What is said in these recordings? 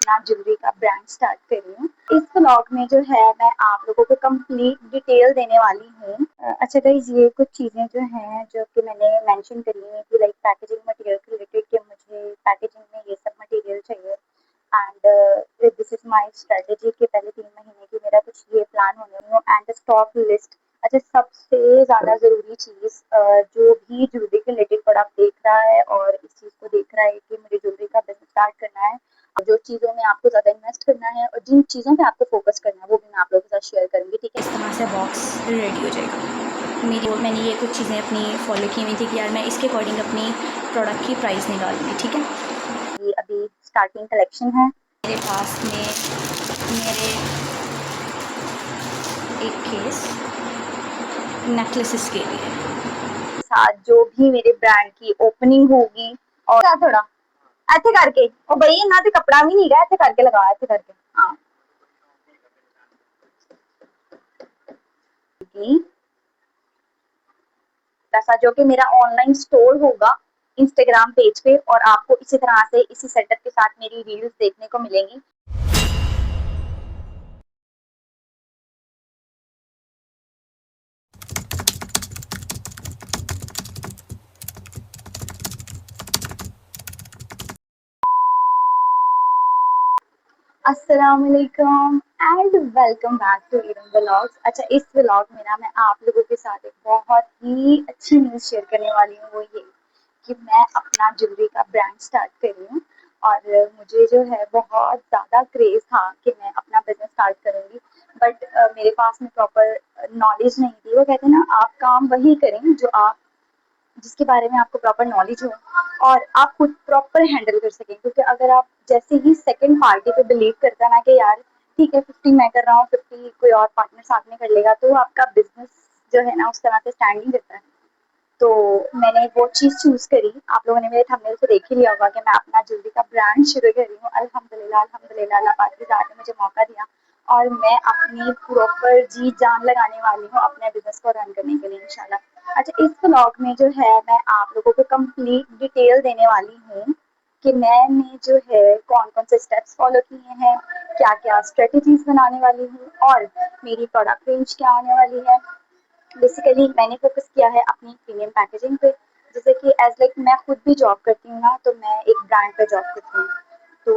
अपना ज्वेलरी का brand start कर रही हूँ। इस व्लॉग में जो है मैं आप लोगों को कंप्लीट डिटेल देने वाली हूँ। अच्छा गाइस, ये कुछ चीज़ें जो हैं जो कि मैंने मेंशन करी है कि लाइक पैकेजिंग मटेरियल से रिलेटेड कि मुझे पैकेजिंग में ये सब मटेरियल चाहिए and this is my strategy कि पहले 3 महीने की मेरा कुछ ये प्लान होने में एंड स्टॉक लिस्ट। अच्छा, सबसे ज़्यादा ज़रूरी चीज़ जो भी ज्वेलरी के रिलेटेड प्रोडक्ट देख रहा है और इस चीज़ को देख रहा है कि मुझे ज्वेलरी का बिजनेस स्टार्ट करना है और जो चीज़ों में आपको ज़्यादा इन्वेस्ट करना है और जिन चीज़ों पे आपको फोकस करना है वो भी मैं आप लोगों के साथ शेयर करूँगी। ठीक है, इस तरह से बॉक्स रेडी हो जाएगा। मैंने ये कुछ चीज़ें अपनी फॉलो की हुई थी कि यार मैं इसके अकॉर्डिंग अपनी प्रोडक्ट की प्राइस निकालूंगी। ठीक है, ये अभी स्टार्टिंग कलेक्शन है। मेरे पास में मेरे एक केस नेकलेसेस के लिए साथ जो भी मेरे ब्रांड की ओपनिंग होगी और थोड़ा ऐसे करके ओ भाई ना तो कपड़ा भी नहीं गया, ऐसे करके लगा, ऐसे करके हाँ ऐसा जो कि मेरा ऑनलाइन स्टोर होगा इंस्टाग्राम पेज पे और आपको इसी तरह से इसी सेटअप के साथ मेरी रील्स देखने को मिलेंगी। अस्सलाम वालेकुम and welcome back to Iran vlogs. अच्छा, इस व्लॉग में ना मैं आप लोगों के साथ एक बहुत ही अच्छी न्यूज़ शेयर करने वाली हूँ। वो ये कि मैं अपना ज्वेलरी का ब्रांड स्टार्ट कर रही हूँ और मुझे जो है बहुत ज़्यादा क्रेज़ था कि मैं अपना बिजनेस स्टार्ट करूँगी, बट मेरे पास में प्रॉपर नॉलेज नहीं थी। वो कहते हैं ना, आप काम वही करें जो आप जिसके बारे में आपको प्रॉपर नॉलेज हो और आप खुद प्रॉपर हैंडल कर सकें, क्योंकि अगर आप जैसे ही सेकंड पार्टी पे बिलीव करता है ना कि यार ठीक है 50 मैं कर रहा हूँ 50 कोई और पार्टनर साथ में कर लेगा, तो आपका बिजनेस जो है ना उस तरह से स्टैंडिंग रहता है। तो मैंने वो चीज़ चूज़ करी। आप लोगों ने मेरे थंबनेल से देख ही लिया होगा कि मैं अपना ज्वेलरी का ब्रांड शुरू कर रही हूँ। अल्हम्दुलिल्लाह अल्हम्दुलिल्लाह, अल्लाह पाक की ज़ात ने मुझे मौका दिया और मैं अपनी प्रॉपर जी जान लगाने वाली हूँ अपने बिजनेस को रन करने के लिए इंशाल्लाह। अच्छा, इस व्लॉग में जो है मैं आप लोगों को कंप्लीट डिटेल देने वाली हूँ कि मैंने जो है कौन कौन से स्टेप्स फॉलो किए हैं, क्या क्या स्ट्रेटजीज बनाने वाली हूँ और मेरी प्रोडक्ट रेंज क्या आने वाली है। बेसिकली मैंने फोकस किया है अपनी प्रीमियम पैकेजिंग पे। जैसे कि एज लाइक मैं खुद भी जॉब करती हूँ ना, तो मैं एक ब्रांड पे जॉब करती हूँ। तो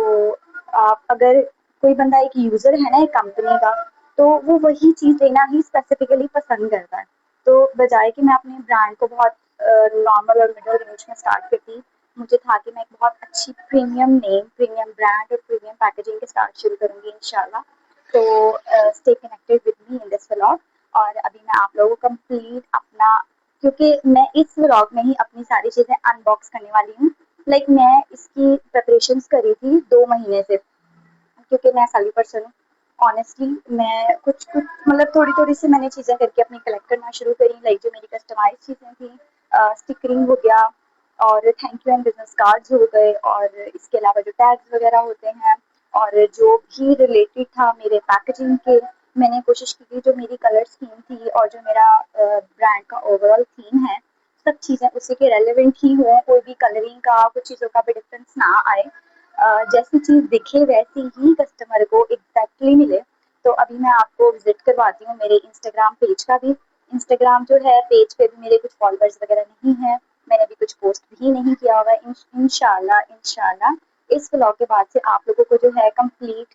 आप अगर कोई बंदा एक यूज़र है ना एक कंपनी का, तो वो वही चीज़ लेना ही स्पेसिफिकली पसंद करता है। तो बजाय कि मैं अपने ब्रांड को बहुत नॉर्मल और मिडल रेंज में स्टार्ट करती, मुझे था कि मैं एक बहुत अच्छी प्रीमियम नेम, प्रीमियम ब्रांड और प्रीमियम पैकेजिंग के स्टार्ट शुरू करूँगी इंशाल्लाह। तो stay connected with me in this vlog. और अभी मैं आप लोगों को कंप्लीट अपना, क्योंकि मैं इस व्लॉग में ही अपनी सारी चीज़ें अनबॉक्स करने वाली हूँ। लाइक मैं इसकी प्रिपरेशंस करी थी 2 महीने से, क्योंकि मैं साली पर्सन हूँ। ऑनेस्टली मैं कुछ कुछ मतलब थोड़ी थोड़ी सी मैंने चीज़ें करके अपनी कलेक्ट करना शुरू करी, लाइक जो मेरी कस्टमाइज चीज़ें थी, स्टिकरिंग हो गया और thank you and business cards हो गए और इसके अलावा जो टैग्स वगैरह होते हैं और जो भी रिलेटेड था मेरे पैकेजिंग के, मैंने कोशिश की कि जो मेरी कलर स्कीम थी और जो मेरा ब्रांड का ओवरऑल थीम है, सब चीज़ें उसी के रेलेवेंट ही हों, कोई भी कलरिंग का कुछ चीज़ों का भी डिफरेंस ना आए। जैसी चीज़ दिखे वैसी ही कस्टमर को एग्जैक्टली मिले। तो अभी मैं आपको विजिट करवाती हूँ मेरे इंस्टाग्राम पेज का भी। इंस्टाग्राम जो है पेज पे भी मेरे कुछ फॉलोअर्स वगैरह नहीं है, मैंने अभी कुछ पोस्ट भी नहीं किया हुआ है। इंशाल्लाह इंशाल्लाह इस व्लॉग के बाद से आप लोगों को जो है कंप्लीट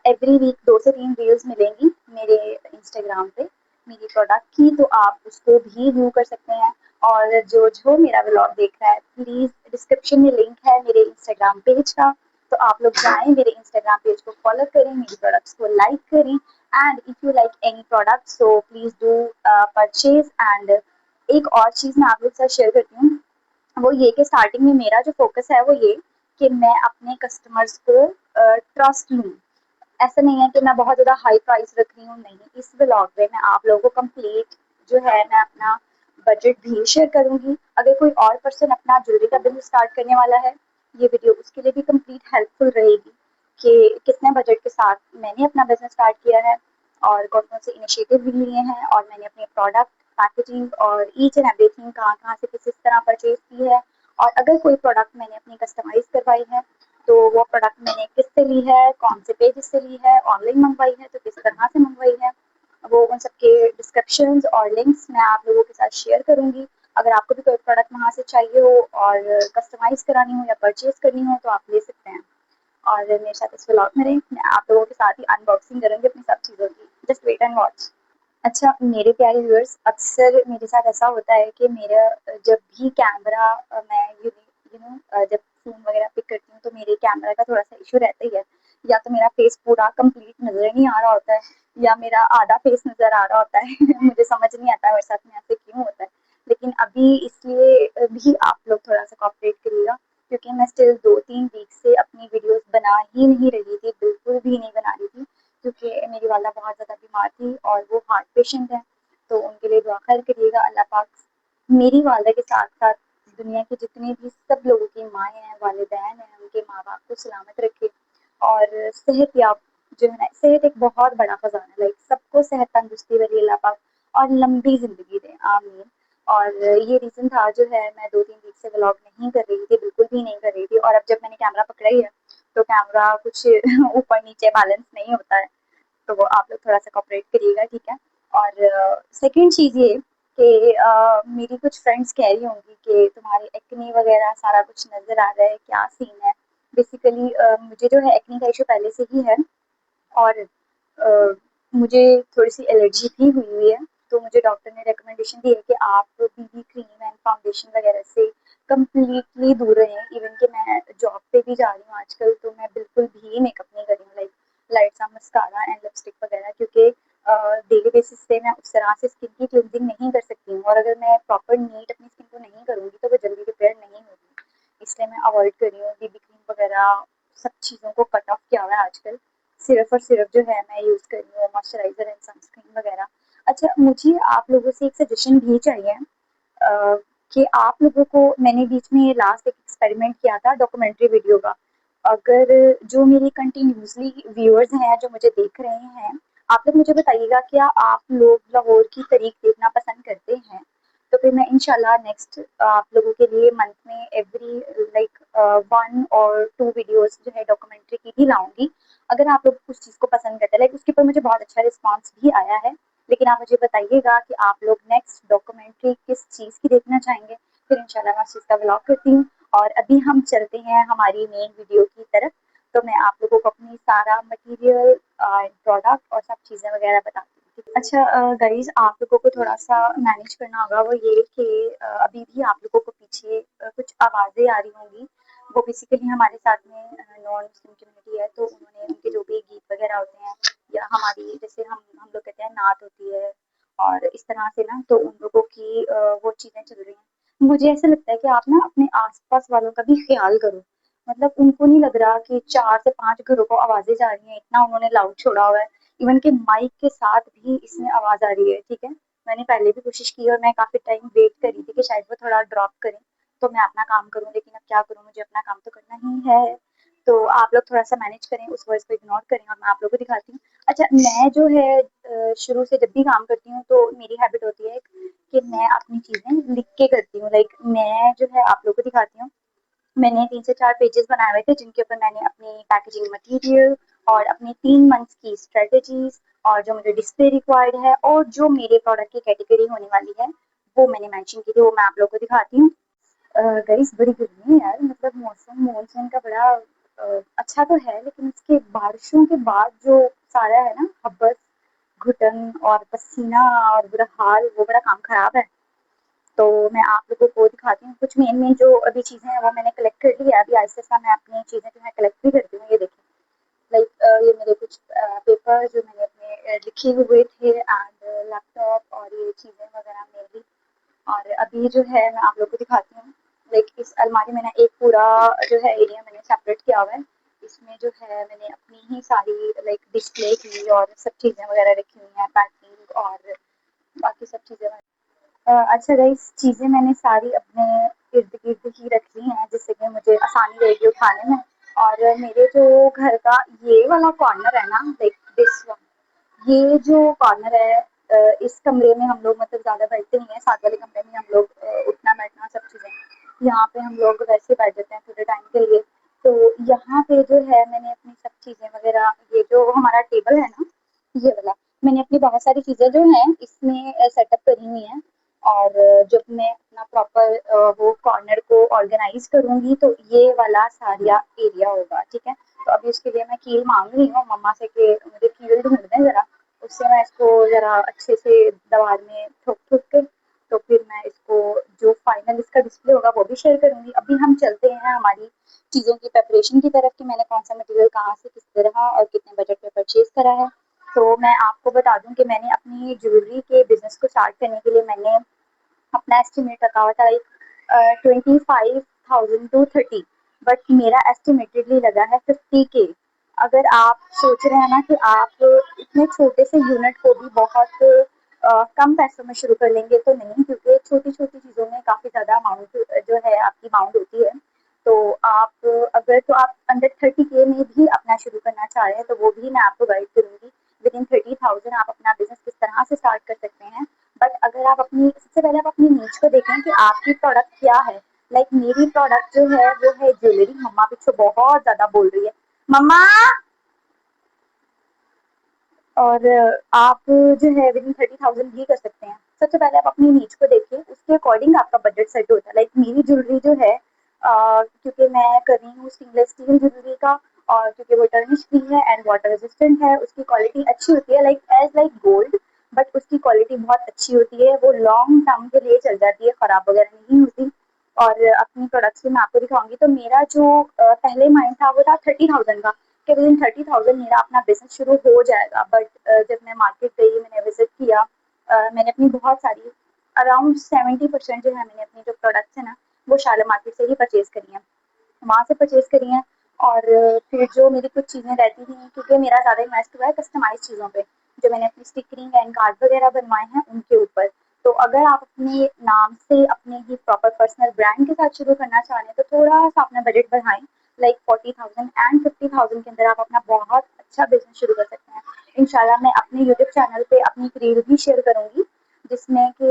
एवरी वीक 2 से 3 रील्स मिलेंगी मेरे इंस्टाग्राम पे मेरी प्रोडक्ट की, तो आप उसको भी व्यू कर सकते हैं। और जो जो मेरा व्लॉग देख रहा है, प्लीज़ डिस्क्रिप्शन में लिंक है मेरे इंस्टाग्राम पेज का, तो आप लोग जाएं मेरे इंस्टाग्राम पेज को फॉलो करें, मेरी प्रोडक्ट्स को लाइक करें and if you like any product so please do purchase. And एक और चीज़ मैं आप लोग के साथ शेयर करती हूँ, वो ये कि स्टार्टिंग में मेरा जो फोकस है वो ये कि मैं अपने कस्टमर्स को ट्रस्ट लूँ। ऐसा नहीं है कि मैं बहुत ज़्यादा हाई प्राइस रख रही हूँ, नहीं। इस व्लॉग में मैं आप लोगों को कंप्लीट जो है मैं अपना बजट भी शेयर करूँगी। अगर कोई और पर्सन अपना ज्वेलरी का बिजनेस स्टार्ट करने वाला है, ये वीडियो उसके लिए भी कंप्लीट हेल्पफुल रहेगी कि कितने बजट के साथ मैंने अपना बिजनेस स्टार्ट किया है और कौन कौन से इनिशिएटिव भी लिए हैं और मैंने अपने प्रोडक्ट पैकेजिंग और ईच एंड एवरीथिंग कहाँ कहाँ से किस तरह परचेज की है। और अगर कोई प्रोडक्ट मैंने अपनी कस्टमाइज करवाई है तो वो प्रोडक्ट मैंने किससे ली है, कौन से पेज से ली है, ऑनलाइन मंगवाई है तो किस तरह से मंगवाई है, वो उन सबके डिस्क्रिप्शंस और लिंक्स मैं आप लोगों के साथ शेयर करूँगी। अगर आपको भी कोई प्रोडक्ट वहाँ से चाहिए हो और कस्टमाइज़ करानी हो या परचेज़ करनी हो तो आप ले सकते हैं। और मेरे साथ इस व्लॉग में रहिए, मैं आप लोगों के साथ ही अनबॉक्सिंग करूँगी अपनी सब चीज़ों की। Just wait and watch. अच्छा, मेरे प्यारे व्यूअर्स, अक्सर मेरे साथ ऐसा होता है कि मेरा जब भी कैमरा मैं जब फ़ोन वगैरह पिक करती हूँ तो मेरे कैमरा का थोड़ा-सा इश्यू रहता ही है। या तो मेरा फेस पूरा कंप्लीट नज़र नहीं आ रहा होता है या मेरा आधा फेस नज़र आ रहा होता है। मुझे समझ नहीं आता है मेरे साथ में ऐसे क्यों होता है। लेकिन अभी इसलिए भी आप लोग थोड़ा-सा कोऑपरेट करिएगा क्योंकि मैं स्टिल 2-3 वीक से अपनी वीडियोज़ बना ही नहीं रही थी, बिल्कुल भी नहीं बना रही थी। क्योंकि मेरी वालदा बहुत ज़्यादा बीमार थी और वो हार्ट पेशेंट है, तो उनके लिए दुआ खैर करिएगा। अल्लाह पाक मेरी वालदा के साथ-साथ दुनिया के जितने भी सब लोगों की माएँ हैं, वालिदैन हैं, उनके माँ-बाप को सलामत रखे और सेहतयाब जो है ना, सेहत एक बहुत बड़ा खजाना है, लाइक सबको सेहत तंदुरुस्ती वाली अल्लाह पाक और लंबी ज़िंदगी दें, आमीन। और ये रीज़न था जो है मैं 2-3 वीक से व्लॉग नहीं कर रही थी, बिल्कुल भी नहीं कर रही थी और अब जब मैंने कैमरा पकड़ा ही है, तो कैमरा कुछ ऊपर-नीचे बैलेंस नहीं होता है। तो वो आप लोग थोड़ा सा कॉपरेट करिएगा, ठीक है। और सेकंड चीज़ ये कि मेरी कुछ फ्रेंड्स कह रही होंगी कि तुम्हारी एक्ने वगैरह सारा कुछ नज़र आ रहा है, क्या सीन है। बेसिकली मुझे जो है एक्ने का इशू पहले से ही है और मुझे थोड़ी-सी एलर्जी भी हुई हुई है, तो मुझे डॉक्टर ने रिकमेंडेशन दी है कि आप बीबी क्रीम एंड फाउंडेशन वगैरह से कंप्लीटली दूर रहें। इवन कि मैं जॉब पे भी जा रही हूँ आजकल, तो मैं बिल्कुल भी मेकअप नहीं कर रही हूँ, लाइक लाइट सा मस्कारा एंड लिपस्टिक वगैरह, क्योंकि डेली बेसिस पे मैं उस तरह से स्किन की क्लींजिंग नहीं कर सकती हूँ और अगर मैं प्रॉपर नीट अपनी स्किन को नहीं करूँगी, तो वो जल्दी रिपेयर नहीं होगी। इसलिए मैं अवॉइड कर रही हूँ बीबी क्रीम वगैरह, सब चीज़ों को कट ऑफ किया हुआ है आजकल। सिर्फ और सिर्फ जो है मैं यूज़ कर रही हूँ मॉइस्चराइज़र एंड सनस्क्रीन वगैरह। अच्छा, मुझे आप लोगों से एक सजेशन भी चाहिए कि आप लोगों को, मैंने बीच में लास्ट एक एक्सपेरिमेंट किया था डॉक्यूमेंट्री वीडियो का। अगर जो मेरे कंटिन्यूसली व्यूअर्स हैं जो मुझे देख रहे हैं, आप लोग मुझे बताइएगा क्या आप लोग लाहौर की तरीक देखना पसंद करते हैं? तो फिर मैं इंशाल्लाह नेक्स्ट आप लोगों के लिए मंथ में एवरी लाइक 1 और 2 वीडियोस जो है डॉक्यूमेंट्री की भी लाऊँगी। अगर आप लोग उस चीज़ को पसंद करते हैं, लाइक उसके ऊपर मुझे बहुत अच्छा रिस्पॉन्स भी आया है। लेकिन आप मुझे बताइएगा कि आप लोग नेक्स्ट डॉक्यूमेंट्री किस चीज़ की देखना चाहेंगे, फिर इंशाल्लाह मैं उस चीज़ का व्लॉग करती हूँ। और अभी हम चलते हैं हमारी मेन वीडियो की तरफ, तो मैं आप लोगों को अपनी सारा मटेरियल प्रोडक्ट और सब चीज़ें वगैरह बताती हूँ। अच्छा गाइज़, आप लोगों को थोड़ा-सा मैनेज करना होगा, वो ये कि अभी भी आप लोगों को पीछे कुछ आवाज़ें आ रही होंगी। वो बेसिकली हमारे साथ में नॉन मुस्लिम कम्युनिटी है, तो उन्होंने उनके जो भी गीत वगैरह होते हैं या हमारी जैसे हम लोग कहते हैं नात होती है और इस तरह से ना, तो उन लोगों की वो चीज़ें चल रही हैं। मुझे ऐसा लगता है कि आप ना अपने आस-पास वालों का भी ख़्याल करो। मतलब उनको नहीं लग रहा कि 4 से 5 घरों को आवाज़ें जा रही हैं, इतना उन्होंने लाउड छोड़ा हुआ है। इवन कि माइक के साथ भी इसमें आवाज़ आ रही है, ठीक है। मैंने पहले भी कोशिश की और मैं काफ़ी टाइम वेट कर रही थी कि शायद वो थोड़ा ड्रॉप करें, तो मैं अपना काम करूँ, लेकिन अब क्या करूँ, मुझे अपना काम तो करना ही है। तो आप लोग थोड़ा-सा मैनेज करें, उस वॉइस को इग्नोर करें और मैं आप लोगों को दिखाती हूँ। अच्छा, मैं जो है शुरू से जब भी काम करती हूँ तो मेरी हैबिट होती है कि मैं अपनी चीज़ें लिख के करती हूँ। लाइक मैं जो है आप लोगों को दिखाती हूँ, मैंने 3 से 4 पेजेस बनाए हुए थे जिनके ऊपर मैंने अपनी पैकेजिंग मटेरियल और अपनी 3 मंथ्स की स्ट्रेटजीज़ और जो मुझे डिस्प्ले रिक्वायर्ड है और जो मेरे प्रोडक्ट की कैटेगरी होने वाली है, वो मैंने मेंशन की थी, वो मैं आप लोगों को दिखाती हूँ। गाइस, बड़ी गर्मी है यार, मतलब मौसम मॉनसून का बड़ा अच्छा तो है, लेकिन इसके बारिशों के बाद जो सारा है ना हब्बस, घुटन और पसीना और बुरा हाल, वो बड़ा काम खराब है। तो मैं आप लोगों को दिखाती हूँ कुछ मेन जो अभी चीज़ें हैं वो मैंने कलेक्ट कर ली है। अभी आहिस्ता-आहिस्ता मैं अपनी चीज़ें जो है कलेक्ट भी करती हूँ। ये देखिए, लाइक ये मेरे कुछ पेपर जो मैंने अपने लिखे हुए थे एंड लैपटॉप और ये चीज़ें वगैरह मेरी। और अभी जो है मैं आप लोग को दिखाती हूँ, लाइक इस अलमारी में ना एक पूरा जो है एरिया मैंने सेपरेट किया हुआ है। इसमें जो है मैंने अपनी ही सारी लाइक डिस्प्ले की और सब चीज़ें वगैरह रखी हुई हैं, पैकिंग और बाकी सब चीज़ें। अच्छा गाइस, चीज़ें मैंने सारी अपने इर्द-गिर्द ही रख ली हैं जिससे कि मुझे आसानी रहेगी उठाने में। और मेरे जो घर का ये वाला कॉर्नर है ना, लाइक दिस वन, ये जो कॉर्नर है, इस कमरे में हम लोग मतलब ज़्यादा बैठते नहीं हैं, साथ वाले कमरे में हम लोग उठना बैठना सब चीज़ें, यहाँ पे हम लोग वैसे बैठ जाते हैं थोड़े टाइम के लिए। तो यहाँ पे जो है मैंने अपनी सब चीज़ें वगैरह, ये जो हमारा टेबल है ना, ये वाला, मैंने अपनी बहुत सारी चीज़ें जो हैं इसमें सेटअप करी हुई हैं। और जब मैं अपना प्रॉपर वो कॉर्नर को ऑर्गेनाइज करूँगी तो ये वाला सारा एरिया होगा, ठीक है। तो अभी उसके लिए मैं कील मांग रही हूँ मम्मा से कि मुझे कील ढूंढ दें ज़रा, उससे मैं इसको ज़रा अच्छे से दीवार में ठोक ठोक के, तो फिर मैं इसको जो फाइनल इसका डिस्प्ले होगा वो भी शेयर करूँगी। अभी हम चलते हैं हमारी चीज़ों की प्रिपरेशन की तरफ कि मैंने कौन सा मटेरियल कहाँ से किस तरह और कितने बजट में परचेज करा है। तो मैं आपको बता दूं कि मैंने अपनी ज्वेलरी के बिजनेस को स्टार्ट करने के लिए मैंने अपना एस्टिमेट रखा हुआ था 25,000 to 30, बट मेरा एस्टिमेटेडली लगा है 50K। अगर आप सोच रहे हैं ना कि आप इतने छोटे से यूनिट को भी बहुत कम पैसों में शुरू कर लेंगे, तो नहीं, क्योंकि छोटी छोटी चीज़ों में काफ़ी ज़्यादा अमाउंट जो है आपकी बाउंड होती है। तो आप अगर तो आप अंडर 30K में भी अपना शुरू करना चाह रहे हैं तो वो भी मैं आपको गाइड करूँगी। विद इन 30,000 आप अपना बिजनेस किस तरह से स्टार्ट कर सकते हैं। बट अगर आप अपनी, सबसे पहले आप अपनी नीच को देखें कि आपकी प्रोडक्ट क्या है। लाइक मेरी प्रोडक्ट जो है वो है ज्वेलरी। मम्मा पीछे बहुत ज़्यादा बोल रही है, मम्मा। और आप जो है विद इन 30,000 भी कर सकते हैं। सबसे पहले आप अपनी नीच को देखिए, उसके अकॉर्डिंग आपका बजट सेट होता है। लाइक मेरी ज्वेलरी जो है क्योंकि मैं कर रही हूँ स्टेनलेस स्टील ज्वेलरी का, और क्योंकि वो टर्निश फ्री है एंड वाटर रेजिस्टेंट है, उसकी क्वालिटी अच्छी होती है, like as like gold. But उसकी क्वालिटी बहुत अच्छी होती है, वो लॉन्ग टर्म के लिए चल जाती है, ख़राब वगैरह नहीं होती। और अपनी प्रोडक्ट्स भी मैं आपको दिखाऊंगी। तो मेरा जो पहले माइंड था वो था 30,000 का, कि विद इन 30,000 मेरा अपना बिजनेस शुरू हो जाएगा। बट जब मैं मार्केट गई, मैंने विजिट किया, मैंने अपनी बहुत सारी अराउंड 70% जो है मैंने अपनी जो प्रोडक्ट्स है ना वो शाला मार्केट से ही परचेज करी हैं, वहाँ से परचेज करी हैं। और फिर जो मेरी कुछ चीज़ें रहती थी, क्योंकि मेरा ज़्यादा इन्वेस्ट हुआ है कस्टमाइज चीज़ों पे, जो मैंने अपनी स्टिकरिंग एंड कार्ड वगैरह बनवाए हैं उनके ऊपर। तो अगर आप अपने नाम से अपने ही प्रॉपर पर्सनल ब्रांड के साथ शुरू करना चाह रहे हैं तो थोड़ा सा अपना बजट बढ़ाएं। लाइक 40,000 एंड 50,000 के अंदर आप अपना बहुत अच्छा बिजनेस शुरू कर सकते हैं। इंशाल्लाह मैं अपने यूट्यूब चैनल पे अपनी एक रील भी शेयर करूंगी, जिसमें कि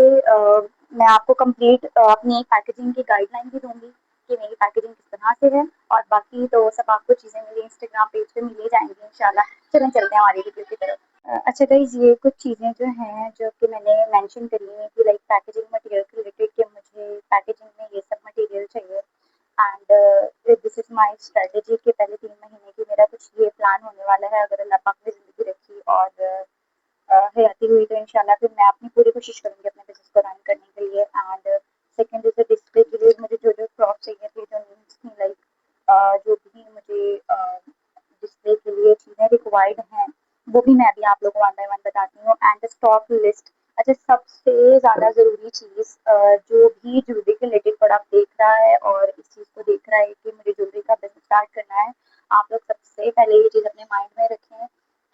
मैं आपको कंप्लीट अपनी एक पैकेजिंग की गाइडलाइन भी दूंगी कि मेरी पैकेजिंग किस तरह से है। और बाकी तो सब आपको चीज़ें मेरी इंस्टाग्राम पेज पे मिल ही जाएंगी इंशाल्लाह। चलें, चलते हैं हमारी वीडियो की तरफ। अच्छा गाइज, ये कुछ चीज़ें जो हैं जो कि मैंने मेंशन करी हैं कि लाइक पैकेजिंग मटेरियल के रिलेटेड, कि मुझे पैकेजिंग में ये सब मटेरियल चाहिए। And this is my strategy कि पहले 3 महीने की मेरा कुछ ये प्लान होने वाला है। अगर अल्लाह पाक ने ज़िंदगी रखी और हयाती हुई तो इंशाल्लाह फिर मैं अपनी पूरी कोशिश करूँगी अपने बिज़नेस को रन करने के लिए। एंड सेकंड, जैसे डिस्प्ले के लिए मुझे जो जो प्रॉप चाहिए थे, जो नीड्स थी, लाइक जो भी मुझे डिस्प्ले के लिए चीज़ें रिक्वायर्ड हैं, वो भी मैं अभी आप लोगों को वन बाय वन बताती हूँ। And stock list. अच्छा, सबसे ज़्यादा ज़रूरी चीज़, जो भी ज्वेलरी के रिलेटेड प्रोडक्ट देख रहा है और इस चीज़ को देख रहा है कि मुझे ज्वेलरी का बिजनेस स्टार्ट करना है, आप लोग सबसे पहले ये चीज़ अपने माइंड में रखें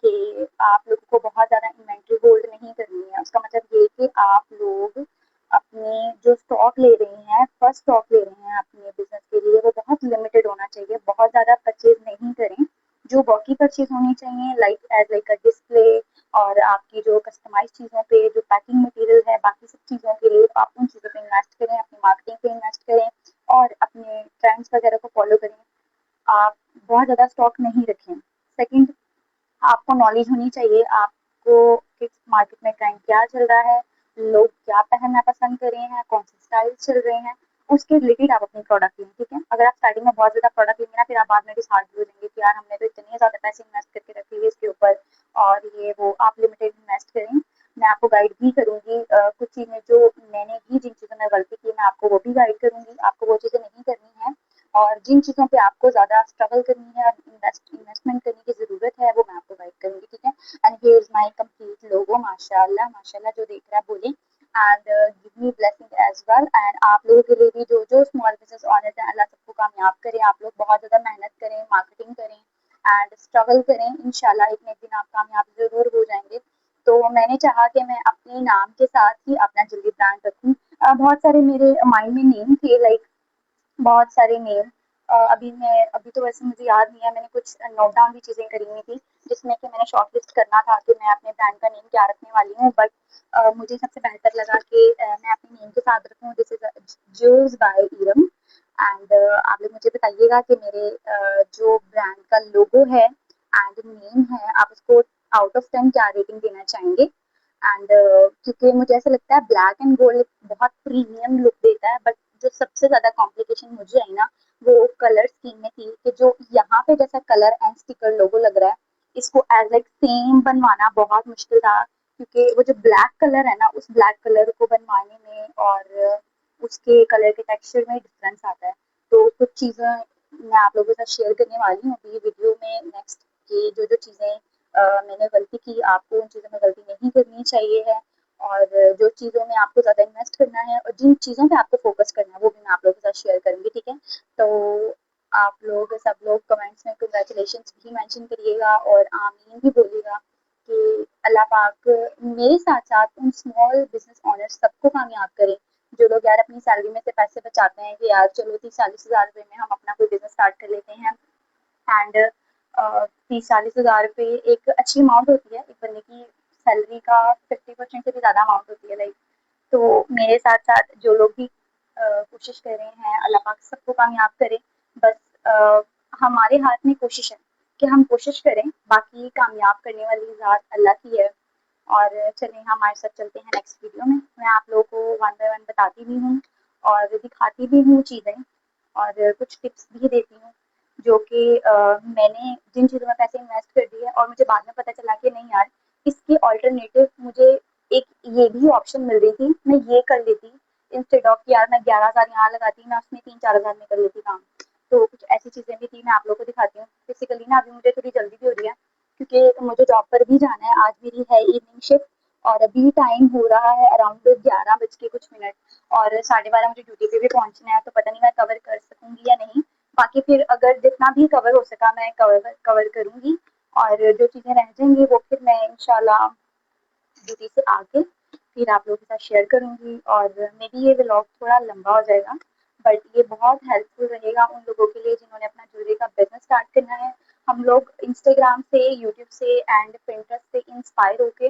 कि आप लोगों को बहुत ज़्यादा इन्वेंट्री होल्ड नहीं करनी है। उसका मतलब ये कि आप लोग अपने जो स्टॉक ले रही हैं, फर्स्ट स्टॉक ले रहे हैं अपने बिजनेस के लिए, वो बहुत लिमिटेड होना चाहिए। बहुत ज़्यादा परचेज नहीं करें। जो बाकी परचेज होनी चाहिए, like as like a display और आपकी जो कस्टमाइज चीज़ों पे जो पैकिंग मटेरियल है, बाकी सब चीज़ों के लिए आप उन चीज़ों पे इन्वेस्ट करें, अपनी मार्केटिंग पे इन्वेस्ट करें और अपने ट्रेंड्स वगैरह को फॉलो करें। आप बहुत ज़्यादा स्टॉक नहीं रखें। सेकंड, आपको नॉलेज होनी चाहिए आपको किस मार्केट में ट्रेंड क्या चल रहा है, लोग क्या पहनना पसंद कर रहे हैं, कौन से स्टाइल चल रहे हैं, उसके रिलेटेड आप अपनी प्रोडक्ट लें, ठीक है। अगर आप स्टार्टिंग में बहुत ज़्यादा प्रोडक्ट लेंगे ना, फिर आप बाद में डिसहार्ट हो जाएंगे कि यार हमने तो इतने ज़्यादा पैसे इन्वेस्ट करके रखे हुए इसके ऊपर, और ये वो। आप लिमिटेड इन्वेस्ट करें। मैं आपको गाइड भी करूँगी कुछ चीज़ें जो मैंने भी, जिन चीज़ों में गलती की मैं आपको वो भी गाइड करूँगी। आपको वो चीज़ें नहीं करनी है, और जिन चीज़ों पे आपको ज़्यादा स्ट्रगल करनी है और इन्वेस्टमेंट करने की ज़रूरत है वो मैं आपको गाइड करूँगी, ठीक है। And here is my complete logo, माशाल्लाह माशाल्लाह, जो देख रहा है बोले। And give me blessing as well. And आप लोगों के लिए भी जो जो स्मॉल बिजनेस ऑनर्स हैं, अल्लाह सबको कामयाब करें। आप लोग बहुत ज़्यादा मेहनत करें, मार्केटिंग करें एंड स्ट्रगल करें। इंशाल्लाह एक न एक दिन आप कामयाब ज़रूर हो जाएंगे। तो मैंने चाहा कि मैं अपने नाम के साथ ही अपना जल्दी ब्रांड रखूँ। बहुत सारे मेरे माइंड में नेम थे, लाइक बहुत सारे नेम। अभी तो वैसे मुझे याद नहीं है, मैंने कुछ नोट डाउन भी चीज़ें करी हुई थी, जिसमें कि मैंने शॉर्ट लिस्ट करना था कि मैं अपने ब्रांड का नेम क्या रखने वाली हूँ। बट मुझे सबसे बेहतर लगा कि मैं अपने नेम के साथ रखूँ, this is jewels by Iram. And आप लोग मुझे बताइएगा कि मेरे जो ब्रांड का लोगो है एंड नेम है, आप उसको आउट ऑफ 10 क्या रेटिंग देना चाहेंगे। एंड क्योंकि मुझे ऐसा लगता है ब्लैक एंड गोल्ड बहुत प्रीमियम लुक देता है, बट जो सबसे ज़्यादा कॉम्प्लिकेशन मुझे आई ना, वो कलर स्कीम में थी कि जो यहाँ पे जैसा कलर एंड स्टिकर लोगो लग रहा है, इसको एज लाइक सेम बनवाना बहुत मुश्किल था, क्योंकि वो जो ब्लैक कलर है ना, उस ब्लैक कलर को बनवाने में और उसके कलर के टेक्सचर में डिफरेंस आता है। तो कुछ चीज़ें मैं आप लोगों के साथ शेयर करने वाली हूँ अभी वीडियो में नेक्स्ट, कि जो जो चीज़ें मैंने गलती की, आपको उन चीज़ों में गलती नहीं करनी चाहिए है, और जो चीज़ों में आपको ज़्यादा इन्वेस्ट करना है और जिन चीज़ों पे आपको फोकस करना है, वो भी मैं आप लोगों के साथ शेयर करूँगी, ठीक है। तो आप लोग सब लोग कमेंट्स में कंग्रेचुलेशंस भी मेंशन करिएगा और आमीन भी बोलिएगा कि अल्लाह पाक मेरे साथ साथ उन स्मॉल बिजनेस ओनर्स सबको कामयाब करे, जो लोग यार अपनी सैलरी में से पैसे बचाते हैं कि यार चलो 30-40 हज़ार रुपये में हम अपना कोई बिजनेस स्टार्ट कर लेते हैं। एंड 30-40 हज़ार रुपये एक अच्छी अमाउंट होती है, एक बंदे की सैलरी का 50% से भी ज़्यादा अमाउंट होती है, लाइक। तो मेरे साथ साथ जो लोग भी कोशिश कर रहे हैं, अल्लाह पाक सबको कामयाब करे। बस हमारे हाथ में कोशिश है कि हम कोशिश करें, बाकी कामयाब करने वाली ज़ात अल्लाह की है। और चलिए हमारे साथ चलते हैं नेक्स्ट वीडियो में, मैं आप लोगों को वन बाय वन बताती भी हूँ और दिखाती भी हूँ चीज़ें, और कुछ टिप्स भी देती हूँ जो कि मैंने जिन चीज़ों में पैसे इन्वेस्ट कर दिए और मुझे बाद में पता चला कि नहीं यार, इसकी ऑल्टरनेटिव मुझे एक ये भी ऑप्शन मिल रही थी, मैं ये कर लेती इंस्टेड ऑफ कि यार मैं 11 हज़ार यहाँ लगाती, मैं उसमें 3-4 हज़ार में कर लेती काम। तो कुछ ऐसी चीज़ें भी थी, मैं आप लोगों को दिखाती हूँ। बेसिकली ना अभी मुझे थोड़ी जल्दी भी हो रही है, क्योंकि मुझे जॉब पर भी जाना है, आज मेरी है इवनिंग शिफ्ट, और अभी टाइम हो रहा है अराउंड 11 बज के कुछ मिनट, और 12:30 मुझे ड्यूटी पे भी पहुंचना है, तो पता नहीं मैं कवर कर सकूंगी या नहीं। बाकी फिर अगर जितना भी कवर हो सका मैं कवर कवर करूंगी, और जो चीज़ें रह जाएंगी वो फिर मैं इंशाल्लाह ड्यूटी से आके फिर आप लोगों के साथ शेयर करूंगी, और मे बी ये व्लॉग थोड़ा लंबा हो जाएगा, बट ये बहुत हेल्पफुल रहेगा उन लोगों के लिए जिन्होंने अपना ज्वेलरी का बिजनेस स्टार्ट करना है। हम लोग इंस्टाग्राम से, यूट्यूब से एंड पिंटरेस्ट से इंस्पायर होके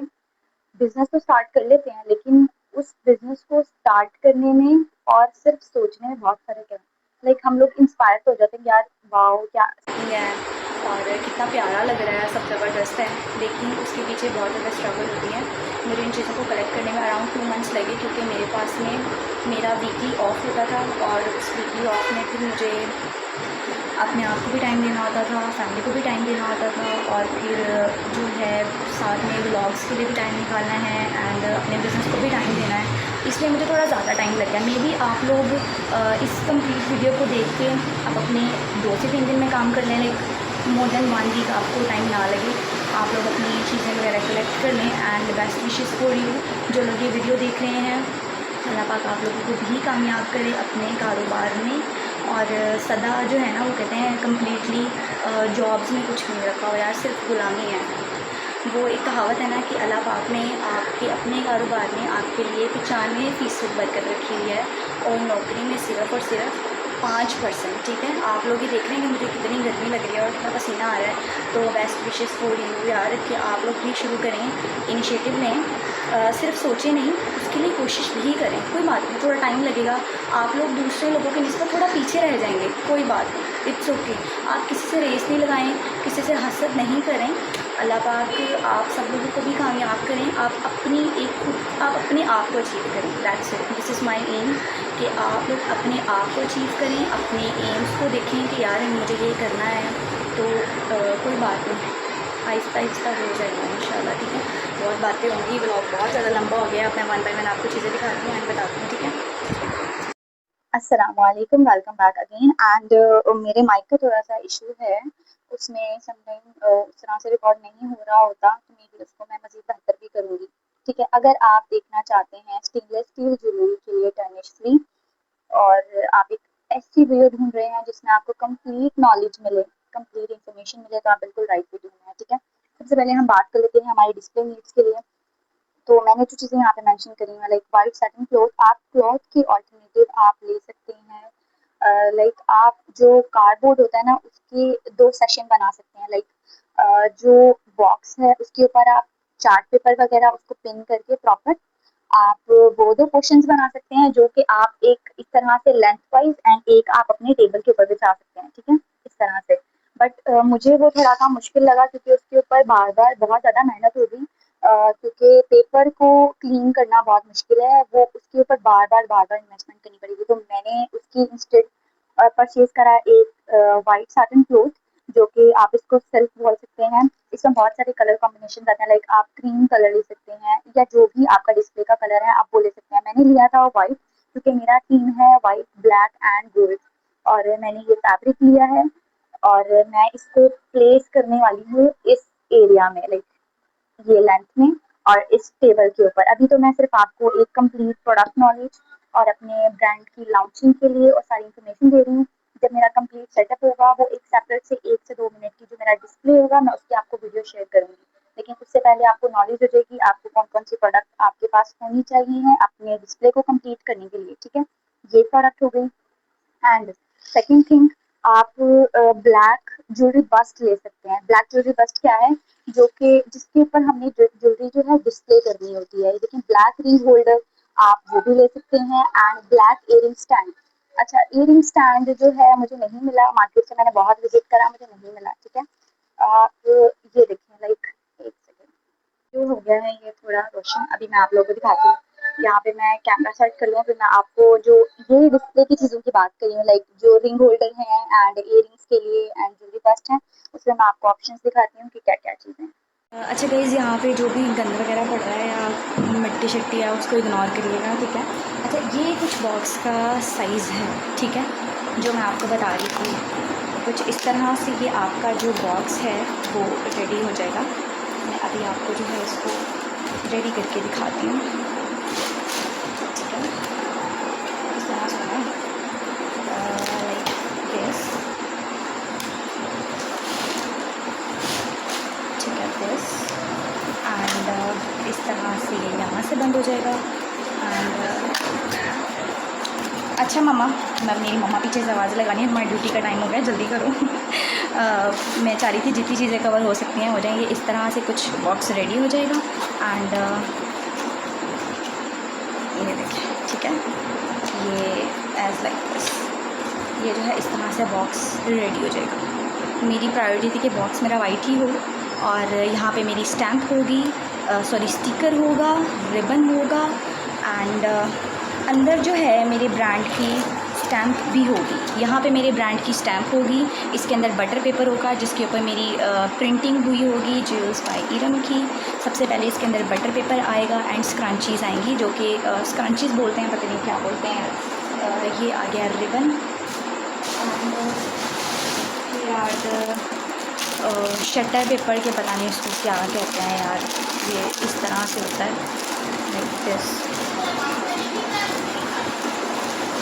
बिजनेस तो स्टार्ट कर लेते हैं, लेकिन उस बिजनेस को स्टार्ट करने में और सिर्फ सोचने में बहुत फर्क है। लाइक हम लोग इंस्पायर तो हो जाते हैं यार, वाओ क्या है और कितना प्यारा लग रहा है, सब ज़बरदस्त है, लेकिन उसके पीछे बहुत ज़्यादा स्ट्रगल होती है। मुझे इन चीज़ों को कलेक्ट करने में अराउंड 2 मंथ्स लगे, क्योंकि मेरे पास में मेरा वीकली ऑफ होता था, और उस वीकली ऑफ में फिर मुझे अपने आप को भी टाइम देना होता था, फैमिली को भी टाइम देना होता था, और फिर जो है साथ में व्लॉग्स के लिए भी टाइम निकालना है एंड अपने बिज़नेस को भी टाइम देना है, इसलिए मुझे थोड़ा ज़्यादा टाइम लग गया। मे बी आप लोग इस कंप्लीट वीडियो को देख के आप अपने 2 से 3 दिन में काम कर लें, लाइक मोर देन 1 वीक आपको टाइम ना लगे, आप लोग अपनी चीज़ें वगैरह कलेक्ट कर लें। And best wishes for you जो लोग ये वीडियो देख रहे हैं, अल्लाह पाक आप लोगों को भी कामयाब करे अपने कारोबार में। और सदा जो है ना, वो कहते हैं कम्प्लीटली जॉब्स में कुछ नहीं रखा हो यार, सिर्फ गुलामी है। वो एक कहावत है ना कि अल्लाह पाक ने आपके अपने कारोबार में आपके लिए 95% बरकत रखी हुई है, और नौकरी में सिर्फ़ और सिर्फ 5%। ठीक है, आप लोग ही देख रहे हैं कि मुझे कितनी गर्मी लग रही है और कितना पसीना आ रहा है। तो बेस्ट विशेज़ फॉर यू यार, कि आप लोग भी शुरू करें, इनिशिएटिव लें, सिर्फ सोचें नहीं, उसके लिए कोशिश भी करें। कोई बात नहीं, थोड़ा टाइम लगेगा, आप लोग दूसरे लोगों के निस्बत थोड़ा पीछे रह जाएंगे, कोई बात नहीं, इट्स ओके। आप किसी से रेस नहीं लगाएं, किसी से हसद नहीं करें। अल्लाह पाक आप सब लोगों को भी कामयाब करें, आप अपने आप को अचीव करें, that's it, this is my aim, कि आप लोग अपने आप को अचीव करें, अपने एम्स को देखें कि यार मुझे ये करना है, तो कोई बात नहीं, आहिस्ता आहिस्ता हो जाएगा इंशाल्लाह। ठीक है, बहुत बातें होंगी, व्लॉग बहुत ज़्यादा लंबा हो गया, अपने वन बाय वन आपको चीज़ें दिखाती हूँ एंड बताती हूँ। ठीक है, अस्सलामुअलैकुम, वेलकम बैक अगेन। एंड मेरे माइक का थोड़ा सा इशू है, उसमें समटाइम उस तरह से रिकॉर्ड नहीं हो रहा होता, तो मे बी उसको मैं मज़ीद बेहतर भी करूँगी। ठीक है, अगर आप देखना चाहते हैं स्टेनलेस स्टील ज्वेलरी के लिए टर्निश फ्री, और आप एक ऐसी वीडियो ढूंढ रहे हैं जिसमें आपको कंप्लीट नॉलेज मिले, कंप्लीट इन्फॉर्मेशन मिले, तो आप बिल्कुल राइट वीडियो में हैं। ठीक है, सबसे पहले हम बात कर लेते हैं हमारे डिस्प्ले नीड्स के लिए। तो मैंने जो चीज़ें यहाँ पे मेंशन करी हैं, लाइक वाइट सैटिन क्लॉथ, आप क्लॉथ की ऑल्टरनेटिव आप ले सकते हैं। लाइक आप जो कार्डबोर्ड होता है ना, उसके 2 सेशन बना सकते हैं। लाइक जो बॉक्स है उसके ऊपर आप चार्ट पेपर वगैरह उसको पिन करके प्रॉपर आप वो 2 पोर्शंस बना सकते हैं जो कि आप एक इस तरह से लेंथ वाइज़ एंड एक आप अपने टेबल के ऊपर बिछा सकते हैं, ठीक है? इस तरह से। बट मुझे वो थोड़ा काम मुश्किल लगा क्योंकि उसके ऊपर बार-बार बहुत ज़्यादा मेहनत होगी, क्योंकि पेपर को क्लीन करना बहुत मुश्किल है, वो उसके ऊपर बार-बार इन्वेस्टमेंट करनी पड़ेगी। तो मैंने उसकी इंस्टेड परचेज़ करा एक व्हाइट सैटिन क्लॉथ, जो कि आप इसको सेल्फ बोल सकते हैं। इसमें बहुत सारे कलर कॉम्बिनेशन आते हैं, लाइक आप क्रीम कलर ले सकते हैं या जो भी आपका डिस्प्ले का कलर है आप वो ले सकते हैं। मैंने लिया था व्हाइट क्योंकि मेरा थीम है व्हाइट, ब्लैक एंड गोल्ड, और मैंने ये फैब्रिक लिया है और मैं इसको प्लेस करने वाली हूँ इस एरिया में, लाइक ये लेंथ में और इस टेबल के ऊपर। अभी तो मैं सिर्फ आपको एक कंप्लीट प्रोडक्ट नॉलेज और अपने ब्रांड की लॉन्चिंग के लिए और सारी इन्फॉर्मेशन दे रही हूँ। जब मेरा कंप्लीट सेटअप होगा वो एक सेपरेट से 1 से 2 मिनट की जो मेरा डिस्प्ले होगा मैं उसकी आपको वीडियो शेयर करूँगी। लेकिन उससे पहले आपको नॉलेज हो जाएगी आपको कौन-कौन सी प्रोडक्ट आपके पास होनी चाहिए है अपने डिस्प्ले को कंप्लीट करने के लिए, ठीक है? ये प्रोडक्ट हो गई। एंड सेकंड थिंग, आप ब्लैक ज्वेलरी बस्ट ले सकते हैं। ब्लैक ज्वेलरी बस्ट क्या है? जो कि जिसके ऊपर हमने ज्वेलरी जो है डिस्प्ले करनी होती है। लेकिन ब्लैक रिंग होल्डर आप वो भी ले सकते हैं एंड ब्लैक इयरिंग स्टैंड। अच्छा, इयरिंग स्टैंड जो है मुझे नहीं मिला मार्केट से, मैंने बहुत विजिट करा, मुझे नहीं मिला, ठीक है? आप ये देखिए, लाइक एक सेकेंड, जो हो गया है ये थोड़ा रोशन, अभी मैं आप लोगों को दिखाती हूँ। यहाँ पे मैं कैमरा सेट कर लूँ, फिर मैं आपको जो ये डिस्प्ले की चीज़ों की बात करी हूँ, लाइक जो रिंग होल्डर हैं एंड इयरिंग्स के लिए एंड ज्वेलरी बस्ट है, उसमें मैं आपको ऑप्शंस दिखाती हूँ कि क्या-क्या चीज़ें हैं। अच्छा गाइज़, यहाँ पे जो भी गंद वगैरह पड़ रहा है या मिट्टी शिट्टी है उसको इग्नोर करिएगा, ठीक है? अच्छा, ये कुछ बॉक्स का साइज़ है, ठीक है, जो मैं आपको बता रही थी। कुछ इस तरह से ये आपका जो बॉक्स है वो रेडी हो जाएगा। मैं अभी आपको जो है इसको रेडी करके दिखाती हूँ, ठीक है? इस तरह से ना, लाइक दिस, ठीक है, दिस एंड इस तरह से ये यहाँ से बंद हो जाएगा। एंड अच्छा मम्मा, मैं मेरी मम्मा पीछे से आवाज़ लगानी है, हमारी ड्यूटी का टाइम हो गया, जल्दी करो। मैं चाह रही थी जितनी चीज़ें कवर हो सकती हैं हो जाएंगी। इस तरह से कुछ बॉक्स रेडी हो जाएगा एंड ये देखिए, ठीक है, ये एज लाइक दिस, ये जो है इस तरह से बॉक्स रेडी हो जाएगा। मेरी प्रायोरिटी थी कि बॉक्स मेरा वाइट ही हो और यहाँ पे मेरी स्टैम्प होगी, सॉरी स्टिकर होगा, रिबन होगा एंड अंदर जो है मेरे ब्रांड की स्टैम्प भी होगी। यहाँ पे मेरे ब्रांड की स्टैम्प होगी, इसके अंदर बटर पेपर होगा जिसके ऊपर मेरी प्रिंटिंग हुई होगी ज्वेल्स बाय इरम की। सबसे पहले इसके अंदर बटर पेपर आएगा एंड स्क्रंचीज़ आएंगी, जो कि स्क्रंचीज़ बोलते हैं, पता नहीं क्या बोलते हैं। ये आ गया रिबन यार, शटर पेपर के पता नहीं उसको क्या कहते हैं यार, ये इस तरह से होता है, लाइक दिस,